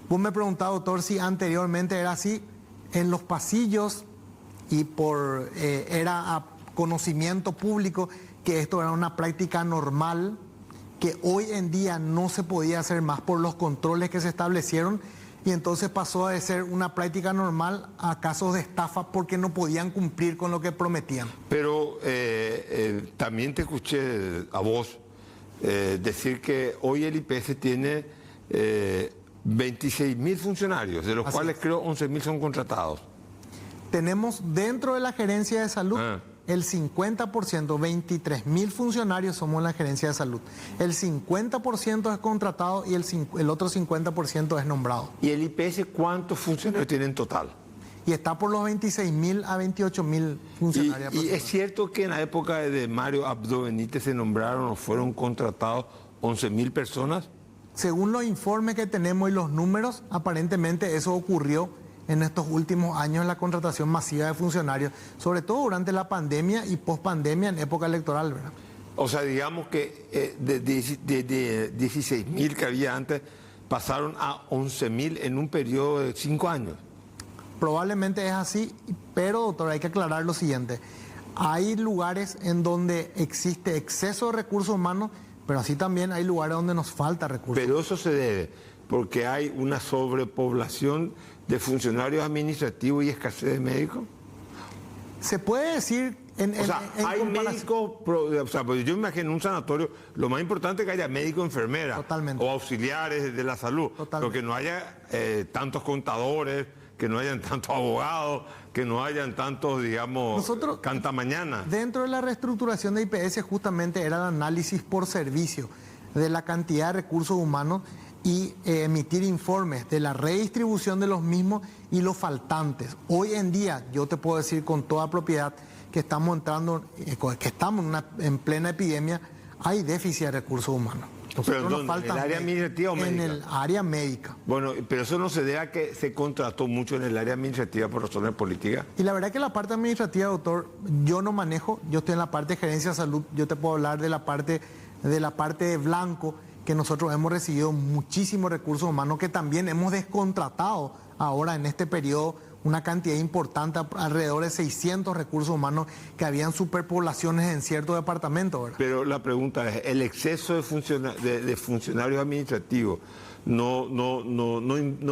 Vos me preguntabas, doctor, si anteriormente era así. En los pasillos, y era a conocimiento público que esto era una práctica normal, que hoy en día no se podía hacer más por los controles que se establecieron, y entonces pasó de ser una práctica normal a casos de estafa porque no podían cumplir con lo que prometían. Pero también te escuché a vos decir que hoy el IPS tiene 26.000 funcionarios, de los Así cuales es. creo 11.000 son contratados. Tenemos dentro de la gerencia de salud el 50%, 23.000 funcionarios somos en la gerencia de salud. El 50% es contratado y el otro 50% es nombrado. ¿Y el IPS cuántos funcionarios tiene en total? Y está por los 26.000 a 28.000 funcionarios. Y es cierto que en la época de Mario Abdo Benítez se nombraron o fueron contratados 11.000 personas. Según los informes que tenemos y los números, aparentemente eso ocurrió en estos últimos años en la contratación masiva de funcionarios, sobre todo durante la pandemia y pospandemia en época electoral, ¿verdad? O sea, digamos que de 16.000 que había antes pasaron a 11.000 en un periodo de 5 años. Probablemente es así, pero doctor, hay que aclarar lo siguiente. Hay lugares en donde existe exceso de recursos humanos, pero así también hay lugares donde nos falta recursos. Pero eso se debe porque hay una sobrepoblación de funcionarios administrativos y escasez de médicos. Se puede decir en hay comparación. médicos, pues yo me imagino en un sanatorio, lo más importante es que haya médico, enfermera. Totalmente. O auxiliares de la salud. Totalmente. Pero que no haya tantos contadores, que no hayan tantos abogados, que no hayan tantos, digamos, Nosotros, cantamañanas. Dentro de la reestructuración de IPS justamente era el análisis por servicio de la cantidad de recursos humanos y emitir informes de la redistribución de los mismos y los faltantes. Hoy en día yo te puedo decir con toda propiedad que estamos entrando, en plena epidemia, hay déficit de recursos humanos. ¿Pero dónde? ¿En el área administrativa o médica? En el área médica. Bueno, pero eso no se debe a que se contrató mucho en el área administrativa por razones políticas. Y la verdad que la parte administrativa, doctor, yo no manejo. Yo estoy en la parte de gerencia de salud. Yo te puedo hablar de la parte de blanco, que nosotros hemos recibido muchísimos recursos humanos, que también hemos descontratado ahora en este periodo una cantidad importante, alrededor de 600 recursos humanos que habían superpoblaciones en ciertos departamentos, ¿verdad? Pero la pregunta es, ¿el exceso de funcionarios administrativos no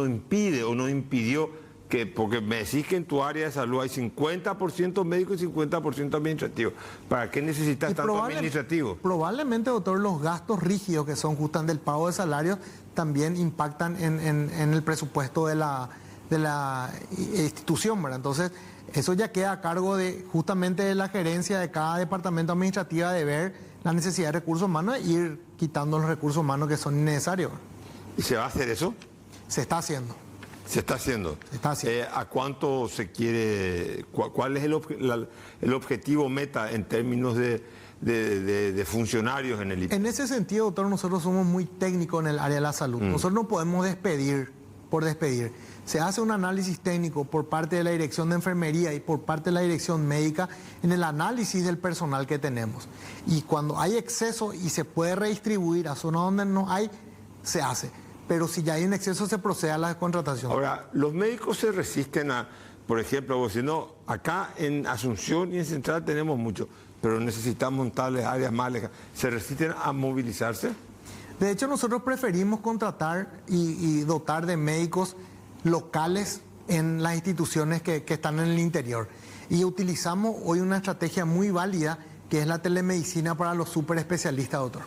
impide o no impidió que, porque me decís que en tu área de salud hay 50% médicos y 50% administrativos? ¿Para qué necesitas Y tanto administrativo? Probablemente, doctor, los gastos rígidos que son justamente el pago de salarios también impactan en el presupuesto de la institución, ¿verdad? Entonces, eso ya queda a cargo de justamente de la gerencia de cada departamento administrativo, de ver la necesidad de recursos humanos e ir quitando los recursos humanos que son innecesarios. ¿Y se va a hacer eso? Se está haciendo. Se está haciendo. Se está haciendo. ¿A cuánto se quiere, cuál es el objetivo meta en términos de funcionarios en el IPS? En ese sentido, doctor, nosotros somos muy técnicos en el área de la salud. Nosotros no podemos despedir por despedir. Se hace un análisis técnico por parte de la dirección de enfermería y por parte de la dirección médica en el análisis del personal que tenemos. Y cuando hay exceso y se puede redistribuir a zonas donde no hay, se hace. Pero si ya hay un exceso, se procede a la contratación. Ahora, los médicos se resisten a, por ejemplo, si no, acá en Asunción y en Central tenemos mucho, pero necesitamos tales áreas más lejanas. ¿Se resisten a movilizarse? De hecho, nosotros preferimos contratar y dotar de médicos locales en las instituciones que están en el interior. Y utilizamos hoy una estrategia muy válida, que es la telemedicina para los super especialistas, doctor.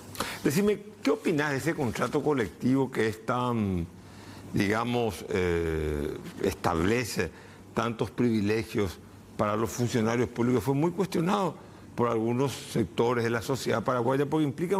Decime, ¿qué opinás de ese contrato colectivo que es tan, digamos, establece tantos privilegios para los funcionarios públicos? Fue muy cuestionado por algunos sectores de la sociedad paraguaya porque implica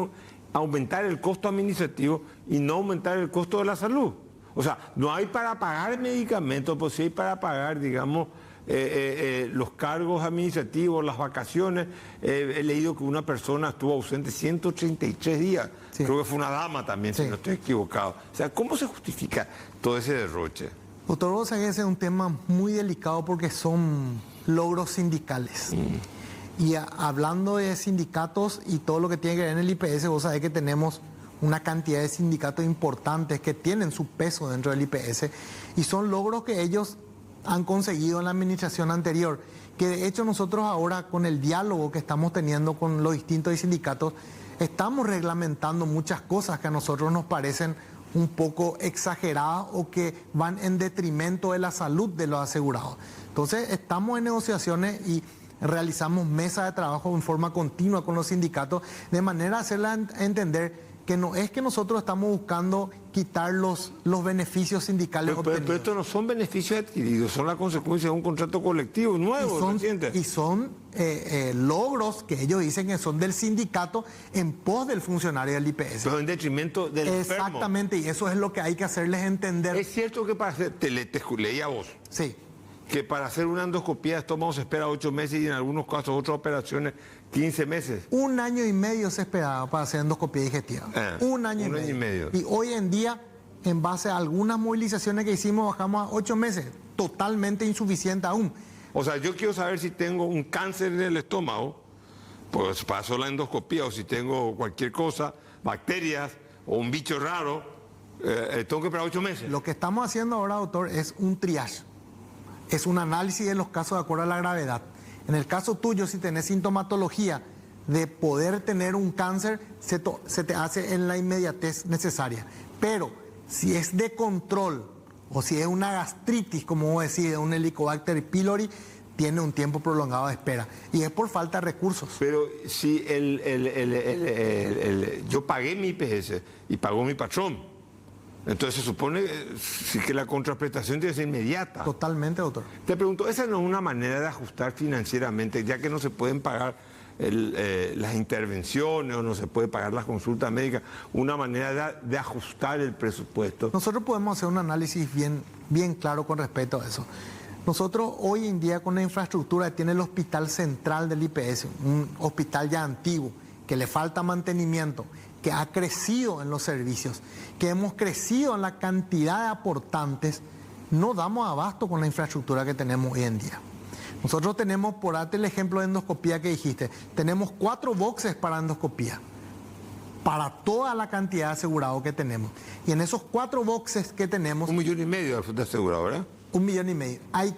aumentar el costo administrativo y no aumentar el costo de la salud. O sea, no hay para pagar medicamentos, pues sí hay para pagar, digamos, los cargos administrativos, las vacaciones. He leído que una persona estuvo ausente 133 días. Sí. Creo que fue una dama también, sí, si no estoy equivocado. O sea, ¿cómo se justifica todo ese derroche? Doctor, vos sabés que ese es un tema muy delicado porque son logros sindicales. Y hablando de sindicatos y todo lo que tiene que ver en el IPS, vos sabés que tenemos una cantidad de sindicatos importantes que tienen su peso dentro del IPS y son logros que ellos han conseguido en la administración anterior, que de hecho nosotros ahora con el diálogo que estamos teniendo con los distintos sindicatos estamos reglamentando muchas cosas que a nosotros nos parecen un poco exageradas o que van en detrimento de la salud de los asegurados. Entonces estamos en negociaciones y realizamos mesas de trabajo en forma continua con los sindicatos de manera a hacerles entender que no es que nosotros estamos buscando quitar los beneficios sindicales obtenidos. Pero estos no son beneficios adquiridos, son la consecuencia de un contrato colectivo nuevo. Y son logros que ellos dicen que son del sindicato en pos del funcionario del IPS. Pero en detrimento del enfermo. Exactamente, y eso es lo que hay que hacerles entender. Es cierto que para hacer, te leí a vos. Sí. Que para hacer una endoscopía esto vamos a esperar 8 meses y en algunos casos otras operaciones 15 meses. 1 año y medio se esperaba para hacer endoscopía digestiva. 1 año y medio. Y hoy en día, en base a algunas movilizaciones que hicimos, bajamos a 8 meses. Totalmente insuficiente aún. O sea, yo quiero saber si tengo un cáncer en el estómago, pues paso la endoscopía, o si tengo cualquier cosa, bacterias o un bicho raro, tengo que esperar 8 meses. Lo que estamos haciendo ahora, doctor, es un triage. Es un análisis de los casos de acuerdo a la gravedad. En el caso tuyo, si tenés sintomatología de poder tener un cáncer, se te hace en la inmediatez necesaria. Pero si es de control o si es una gastritis, como vos decís, un Helicobacter pylori, tiene un tiempo prolongado de espera. Y es por falta de recursos. Pero si yo pagué mi IPS y pagó mi patrón, entonces se supone que la contraprestación tiene que ser inmediata. Totalmente, doctor. Te pregunto, ¿esa no es una manera de ajustar financieramente, ya que no se pueden pagar las intervenciones o no se puede pagar las consultas médicas, una manera de ajustar el presupuesto? Nosotros podemos hacer un análisis bien claro con respecto a eso. Nosotros hoy en día con la infraestructura que tiene el hospital central del IPS, un hospital ya antiguo, que le falta mantenimiento, que ha crecido en los servicios, que hemos crecido en la cantidad de aportantes, no damos abasto con la infraestructura que tenemos hoy en día. Nosotros tenemos, por darte el ejemplo de endoscopía que dijiste, tenemos 4 boxes para endoscopía, para toda la cantidad de asegurados que tenemos. Y en esos 4 boxes que tenemos... 1,5 millones de asegurados, ¿verdad? 1,5 millones. Hay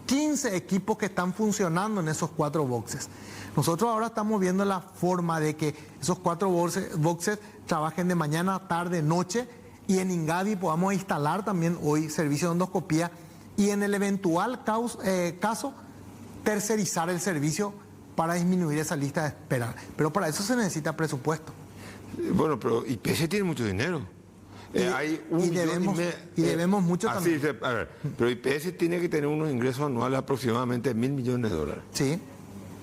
15 equipos que están funcionando en esos 4 boxes. Nosotros ahora estamos viendo la forma de que esos 4 boxes trabajen de mañana, tarde, noche, y en Ingavi podamos instalar también hoy servicio de endoscopía y en el eventual caso tercerizar el servicio para disminuir esa lista de espera. Pero para eso se necesita presupuesto. Bueno, pero IPS tiene mucho dinero. Debemos mucho también. Sí, a ver, pero IPS tiene que tener unos ingresos anuales aproximadamente de $1.000 millones. Sí.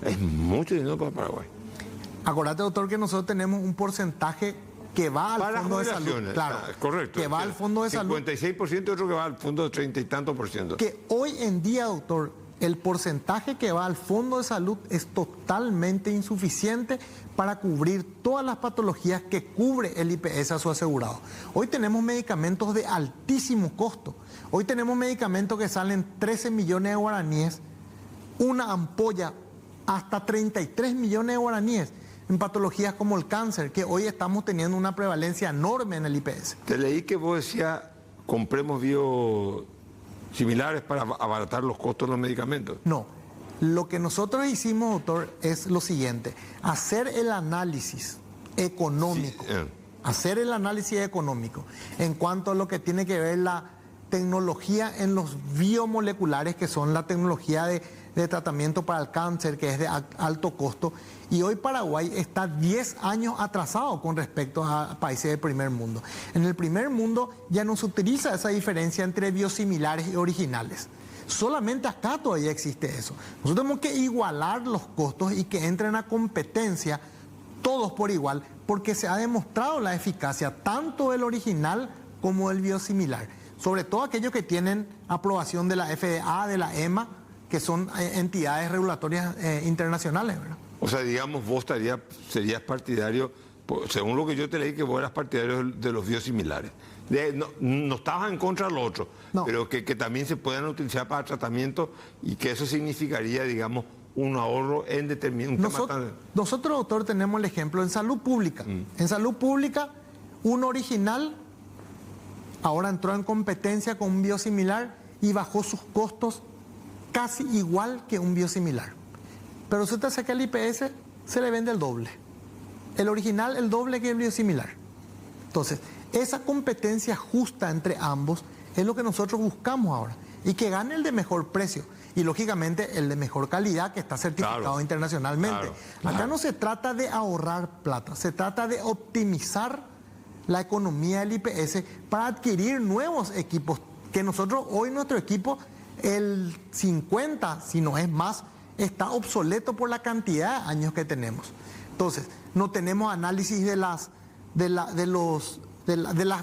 Es mucho dinero para Paraguay. Acordate, doctor, que nosotros tenemos un porcentaje que va al fondo de salud. Claro, correcto. Que va al fondo de salud. 56% y otro que va al fondo de 30 y tanto por ciento. Que hoy en día, doctor, el porcentaje que va al fondo de salud es totalmente insuficiente para cubrir todas las patologías que cubre el IPS a su asegurado. Hoy tenemos medicamentos de altísimo costo. Hoy tenemos medicamentos que salen 13 millones de guaraníes, una ampolla hasta 33 millones de guaraníes en patologías como el cáncer, que hoy estamos teniendo una prevalencia enorme en el IPS. Te leí que vos decías, compremos biosimilares para abaratar los costos de los medicamentos. No, lo que nosotros hicimos, doctor, es lo siguiente: hacer el análisis económico hacer el análisis económico en cuanto a lo que tiene que ver la tecnología en los biomoleculares, que son la tecnología de tratamiento para el cáncer, que es de alto costo. Y hoy Paraguay está 10 años atrasado con respecto a países del primer mundo. En el primer mundo ya no se utiliza esa diferencia entre biosimilares y originales. Solamente acá todavía existe eso. Nosotros tenemos que igualar los costos y que entren a competencia todos por igual, porque se ha demostrado la eficacia tanto del original como del biosimilar. Sobre todo aquellos que tienen aprobación de la FDA, de la EMA, que son entidades regulatorias internacionales, ¿verdad? O sea, digamos, vos serías partidario, según lo que yo te leí, que vos eras partidario de los biosimilares. No estabas en contra de lo otro, no, pero que también se puedan utilizar para tratamiento y que eso significaría, digamos, un ahorro en determinado... Nosotros, doctor, tenemos el ejemplo en salud pública. En salud pública, un original ahora entró en competencia con un biosimilar y bajó sus costos casi igual que un biosimilar. Pero si usted saca el IPS, se le vende el doble. El original el doble que el biosimilar. Entonces, esa competencia justa entre ambos es lo que nosotros buscamos ahora. Y que gane el de mejor precio. Y lógicamente el de mejor calidad, que está certificado internacionalmente. Acá no se trata de ahorrar plata, se trata de optimizar la economía del IPS para adquirir nuevos equipos. Que nosotros hoy nuestro equipo, el 50, si no es más, está obsoleto por la cantidad de años que tenemos. Entonces, no tenemos análisis de las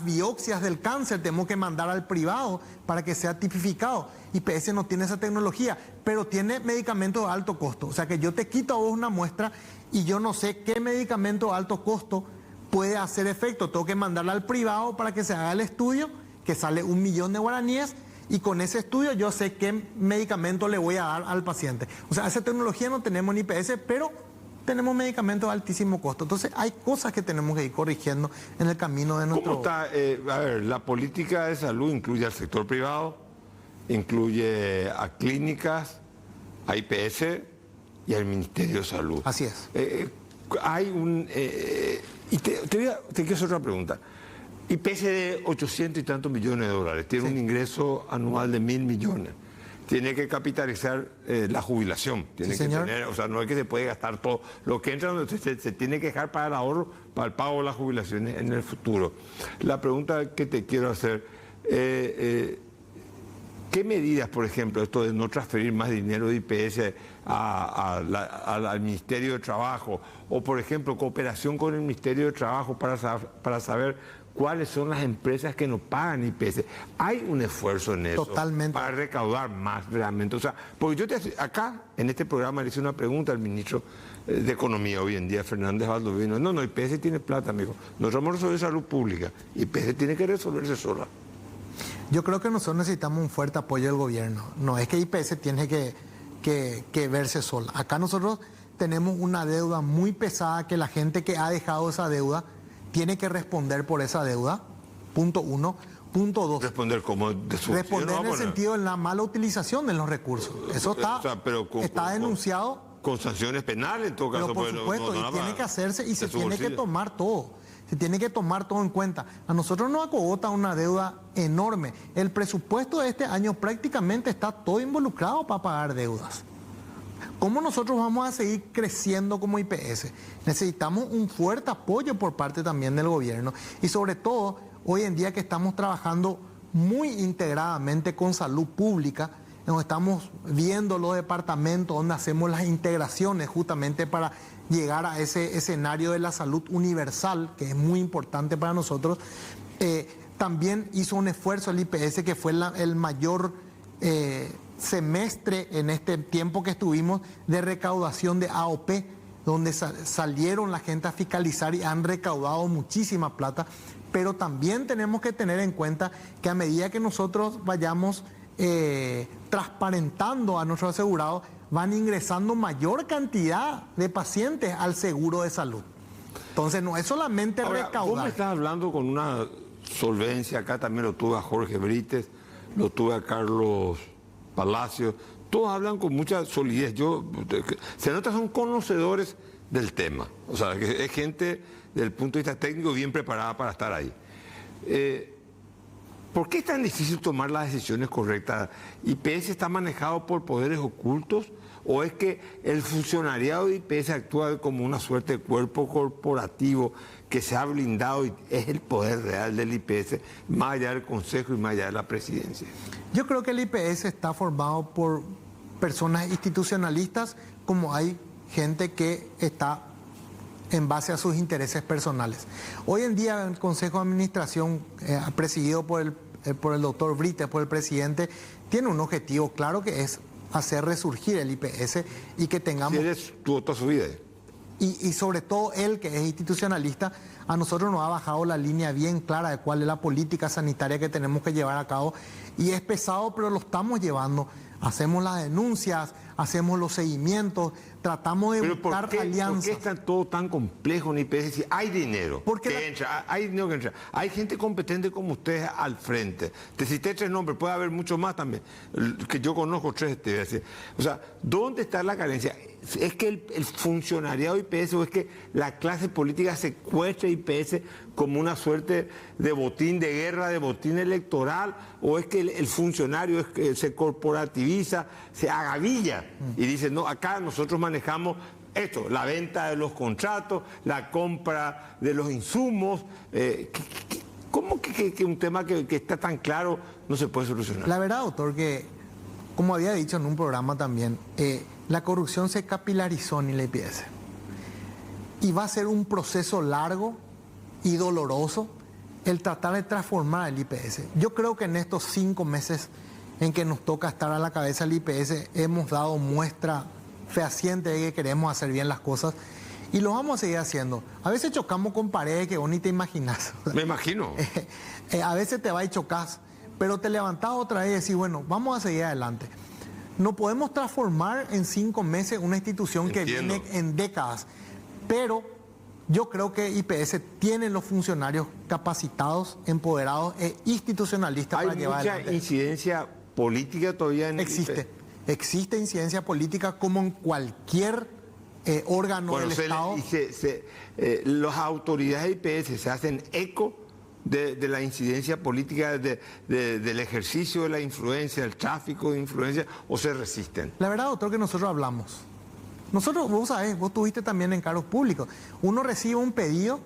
biopsias del cáncer, tenemos que mandar al privado para que sea tipificado. IPS no tiene esa tecnología, pero tiene medicamentos de alto costo. O sea que yo te quito a vos una muestra y yo no sé qué medicamento de alto costo puede hacer efecto. Tengo que mandarla al privado para que se haga el estudio, que sale 1 millón de guaraníes, y con ese estudio yo sé qué medicamento le voy a dar al paciente. O sea, esa tecnología no tenemos en IPS, pero tenemos medicamentos de altísimo costo. Entonces hay cosas que tenemos que ir corrigiendo en el camino de nuestro... ¿Cómo está? A ver, la política de salud incluye al sector privado, incluye a clínicas, a IPS y al Ministerio de Salud. Así es. Hay un... y te quiero hacer otra pregunta. IPS de 800 y tantos millones de dólares, tiene un ingreso anual de 1.000 millones. Tiene que capitalizar la jubilación, tiene que tener, o sea, no es que se puede gastar todo. Lo que entra se tiene que dejar para el ahorro, para el pago de las jubilaciones en el futuro. La pregunta que te quiero hacer, ¿qué medidas, por ejemplo, esto de no transferir más dinero de IPS al Ministerio de Trabajo, o por ejemplo, cooperación con el Ministerio de Trabajo para saber cuáles son las empresas que no pagan IPS? Hay un esfuerzo en eso. Totalmente. Para recaudar más realmente. O sea, porque yo acá, en este programa, le hice una pregunta al ministro de Economía hoy en día, Fernández Baldovino. No, IPS tiene plata, amigo. Nosotros vamos a resolver salud pública. IPS tiene que resolverse sola. Yo creo que nosotros necesitamos un fuerte apoyo del gobierno. No es que IPS tiene que verse sola. Acá nosotros tenemos una deuda muy pesada, que la gente que ha dejado esa deuda tiene que responder por esa deuda, punto 1. Punto 2. Responder como de su... Responder en el sentido de la mala utilización de los recursos. Eso está, está denunciado. Con sanciones penales en todo caso. Pero por supuesto, y tiene que hacerse y se tiene que tomar todo. Se tiene que tomar todo en cuenta. A nosotros nos acogota una deuda enorme. El presupuesto de este año prácticamente está todo involucrado para pagar deudas. ¿Cómo nosotros vamos a seguir creciendo como IPS? Necesitamos un fuerte apoyo por parte también del gobierno. Y sobre todo, hoy en día que estamos trabajando muy integradamente con salud pública, donde estamos viendo los departamentos donde hacemos las integraciones justamente para llegar a ese escenario de la salud universal, que es muy importante para nosotros. También hizo un esfuerzo el IPS, que fue el mayor semestre en este tiempo que estuvimos de recaudación de AOP, donde salieron la gente a fiscalizar y han recaudado muchísima plata. Pero también tenemos que tener en cuenta que a medida que nosotros vayamos transparentando a nuestros asegurados, van ingresando mayor cantidad de pacientes al seguro de salud. Entonces no es solamente recaudar. Vos me estás hablando con una solvencia, acá también lo tuve a Jorge Brites, lo tuve a Carlos Palacios, todos hablan con mucha solidez. Se nota son conocedores del tema, o sea, que es gente desde el punto de vista técnico, bien preparada para estar ahí. ¿Por qué es tan difícil tomar las decisiones correctas? ¿IPS está manejado por poderes ocultos? ¿O es que el funcionariado de IPS actúa como una suerte de cuerpo corporativo que se ha blindado y es el poder real del IPS, más allá del Consejo y más allá de la Presidencia? Yo creo que el IPS está formado por personas institucionalistas, como hay gente que está en base a sus intereses personales. Hoy en día el Consejo de Administración, presidido por el doctor Brites, por el presidente, tiene un objetivo claro, que es hacer resurgir el IPS y que tengamos... Si eres tú toda su vida. Y sobre todo él, que es institucionalista, a nosotros nos ha bajado la línea bien clara de cuál es la política sanitaria que tenemos que llevar a cabo. Y es pesado, pero lo estamos llevando. Hacemos las denuncias, hacemos los seguimientos, tratamos de buscar alianzas. ¿Por qué está todo tan complejo en IPS? Si hay dinero hay dinero que entra. Hay gente competente como ustedes al frente. Te cité 3 nombres, puede haber muchos más también, que yo conozco 3, te voy a decir. O sea, ¿dónde está la carencia? ¿Es que el funcionariado de IPS o es que la clase política secuestra IPS como una suerte de botín de guerra, de botín electoral? ¿O es que el funcionario se corporativiza, se agavilla y dice, no, acá nosotros manejamos esto, la venta de los contratos, la compra de los insumos? ¿Cómo que un tema que está tan claro no se puede solucionar? La verdad, doctor, que como había dicho en un programa también, la corrupción se capilarizó en el IPS. Y va a ser un proceso largo y doloroso el tratar de transformar el IPS. Yo creo que en estos 5 meses en que nos toca estar a la cabeza del IPS, hemos dado muestra fehaciente de que queremos hacer bien las cosas y lo vamos a seguir haciendo. A veces chocamos con paredes que vos ni te imaginas. Me imagino. A veces te vas y chocas, pero te levantás otra vez y decís, bueno, vamos a seguir adelante. No podemos transformar en 5 meses una institución que viene en décadas, pero yo creo que IPS tiene los funcionarios capacitados, empoderados e institucionalistas para llevar adelante. ¿Hay mucha incidencia política todavía en el IPS? Existe incidencia política como en cualquier órgano del Estado. Las autoridades de IPS se hacen eco de la incidencia política, del ejercicio de la influencia, del tráfico de influencia, o se resisten. La verdad, doctor, que nosotros hablamos. Nosotros, vos sabés, vos tuviste también en cargos públicos. Uno recibe un pedido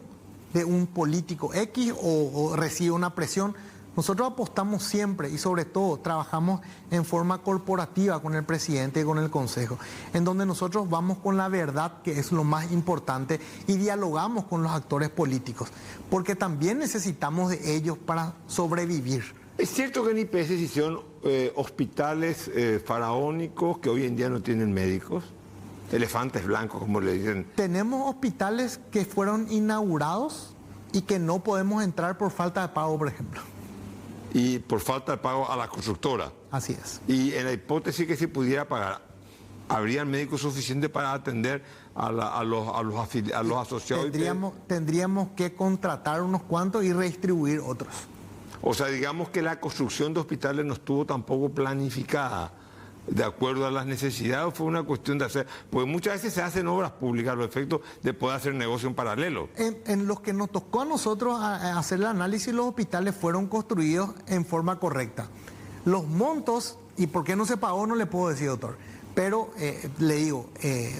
de un político X o recibe una presión. Nosotros apostamos siempre y sobre todo trabajamos en forma corporativa con el presidente y con el consejo, en donde nosotros vamos con la verdad, que es lo más importante, y dialogamos con los actores políticos, porque también necesitamos de ellos para sobrevivir. Es cierto que en IPS se hicieron hospitales faraónicos que hoy en día no tienen médicos, elefantes blancos, como le dicen. Tenemos hospitales que fueron inaugurados y que no podemos entrar por falta de pago, por ejemplo. Y por falta de pago a la constructora. Así es. Y en la hipótesis que se pudiera pagar, ¿habría médicos suficientes para atender a los asociados? Tendríamos que contratar unos cuantos y redistribuir otros. O sea, digamos que la construcción de hospitales no estuvo tampoco planificada de acuerdo a las necesidades, fue una cuestión de hacer, porque muchas veces se hacen obras públicas, los efectos de poder hacer negocio en paralelo. En los que nos tocó a nosotros hacer el análisis, los hospitales fueron construidos en forma correcta. Los montos, y por qué no se pagó, no le puedo decir, doctor, pero le digo,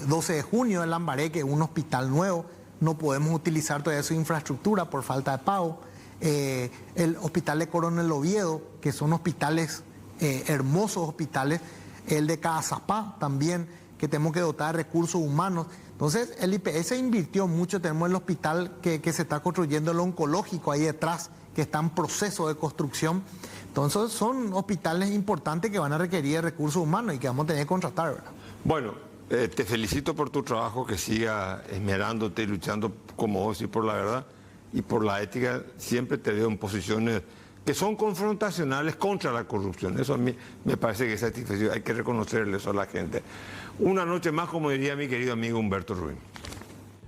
12 de junio en Lambaré, que es un hospital nuevo, no podemos utilizar todavía su infraestructura por falta de pago. El hospital de Coronel Oviedo, que son hospitales, hermosos hospitales, el de Cazapá también, que tenemos que dotar de recursos humanos. Entonces, el IPS invirtió mucho. Tenemos el hospital que se está construyendo, el oncológico ahí detrás, que está en proceso de construcción. Entonces, son hospitales importantes que van a requerir recursos humanos y que vamos a tener que contratar, ¿verdad? Bueno, te felicito por tu trabajo, que siga esmerándote y luchando, como vos, y por la verdad y por la ética. Siempre te veo en posiciones que son confrontacionales contra la corrupción. Eso a mí me parece que es satisfactorio, hay que reconocerle eso a la gente. Una noche más, como diría mi querido amigo Humberto Ruin.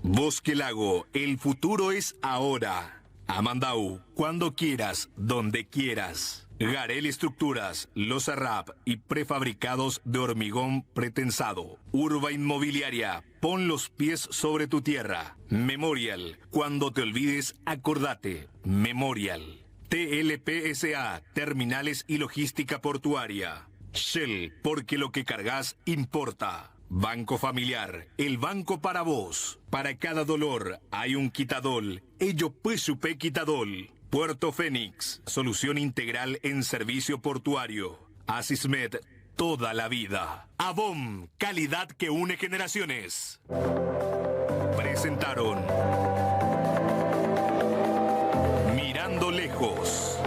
Bosque Lago, el futuro es ahora. Amandau, cuando quieras, donde quieras. Garel Estructuras, Losarrap y prefabricados de hormigón pretensado. Urba Inmobiliaria, pon los pies sobre tu tierra. Memorial, cuando te olvides, acordate. Memorial. TLPSA, Terminales y Logística Portuaria. Shell, porque lo que cargas importa. Banco Familiar, el banco para vos. Para cada dolor hay un quitadol. Ello pues supe quitadol. Puerto Fénix, solución integral en servicio portuario. Asismed, toda la vida. Avon, calidad que une generaciones. Presentaron Mirando Lejos.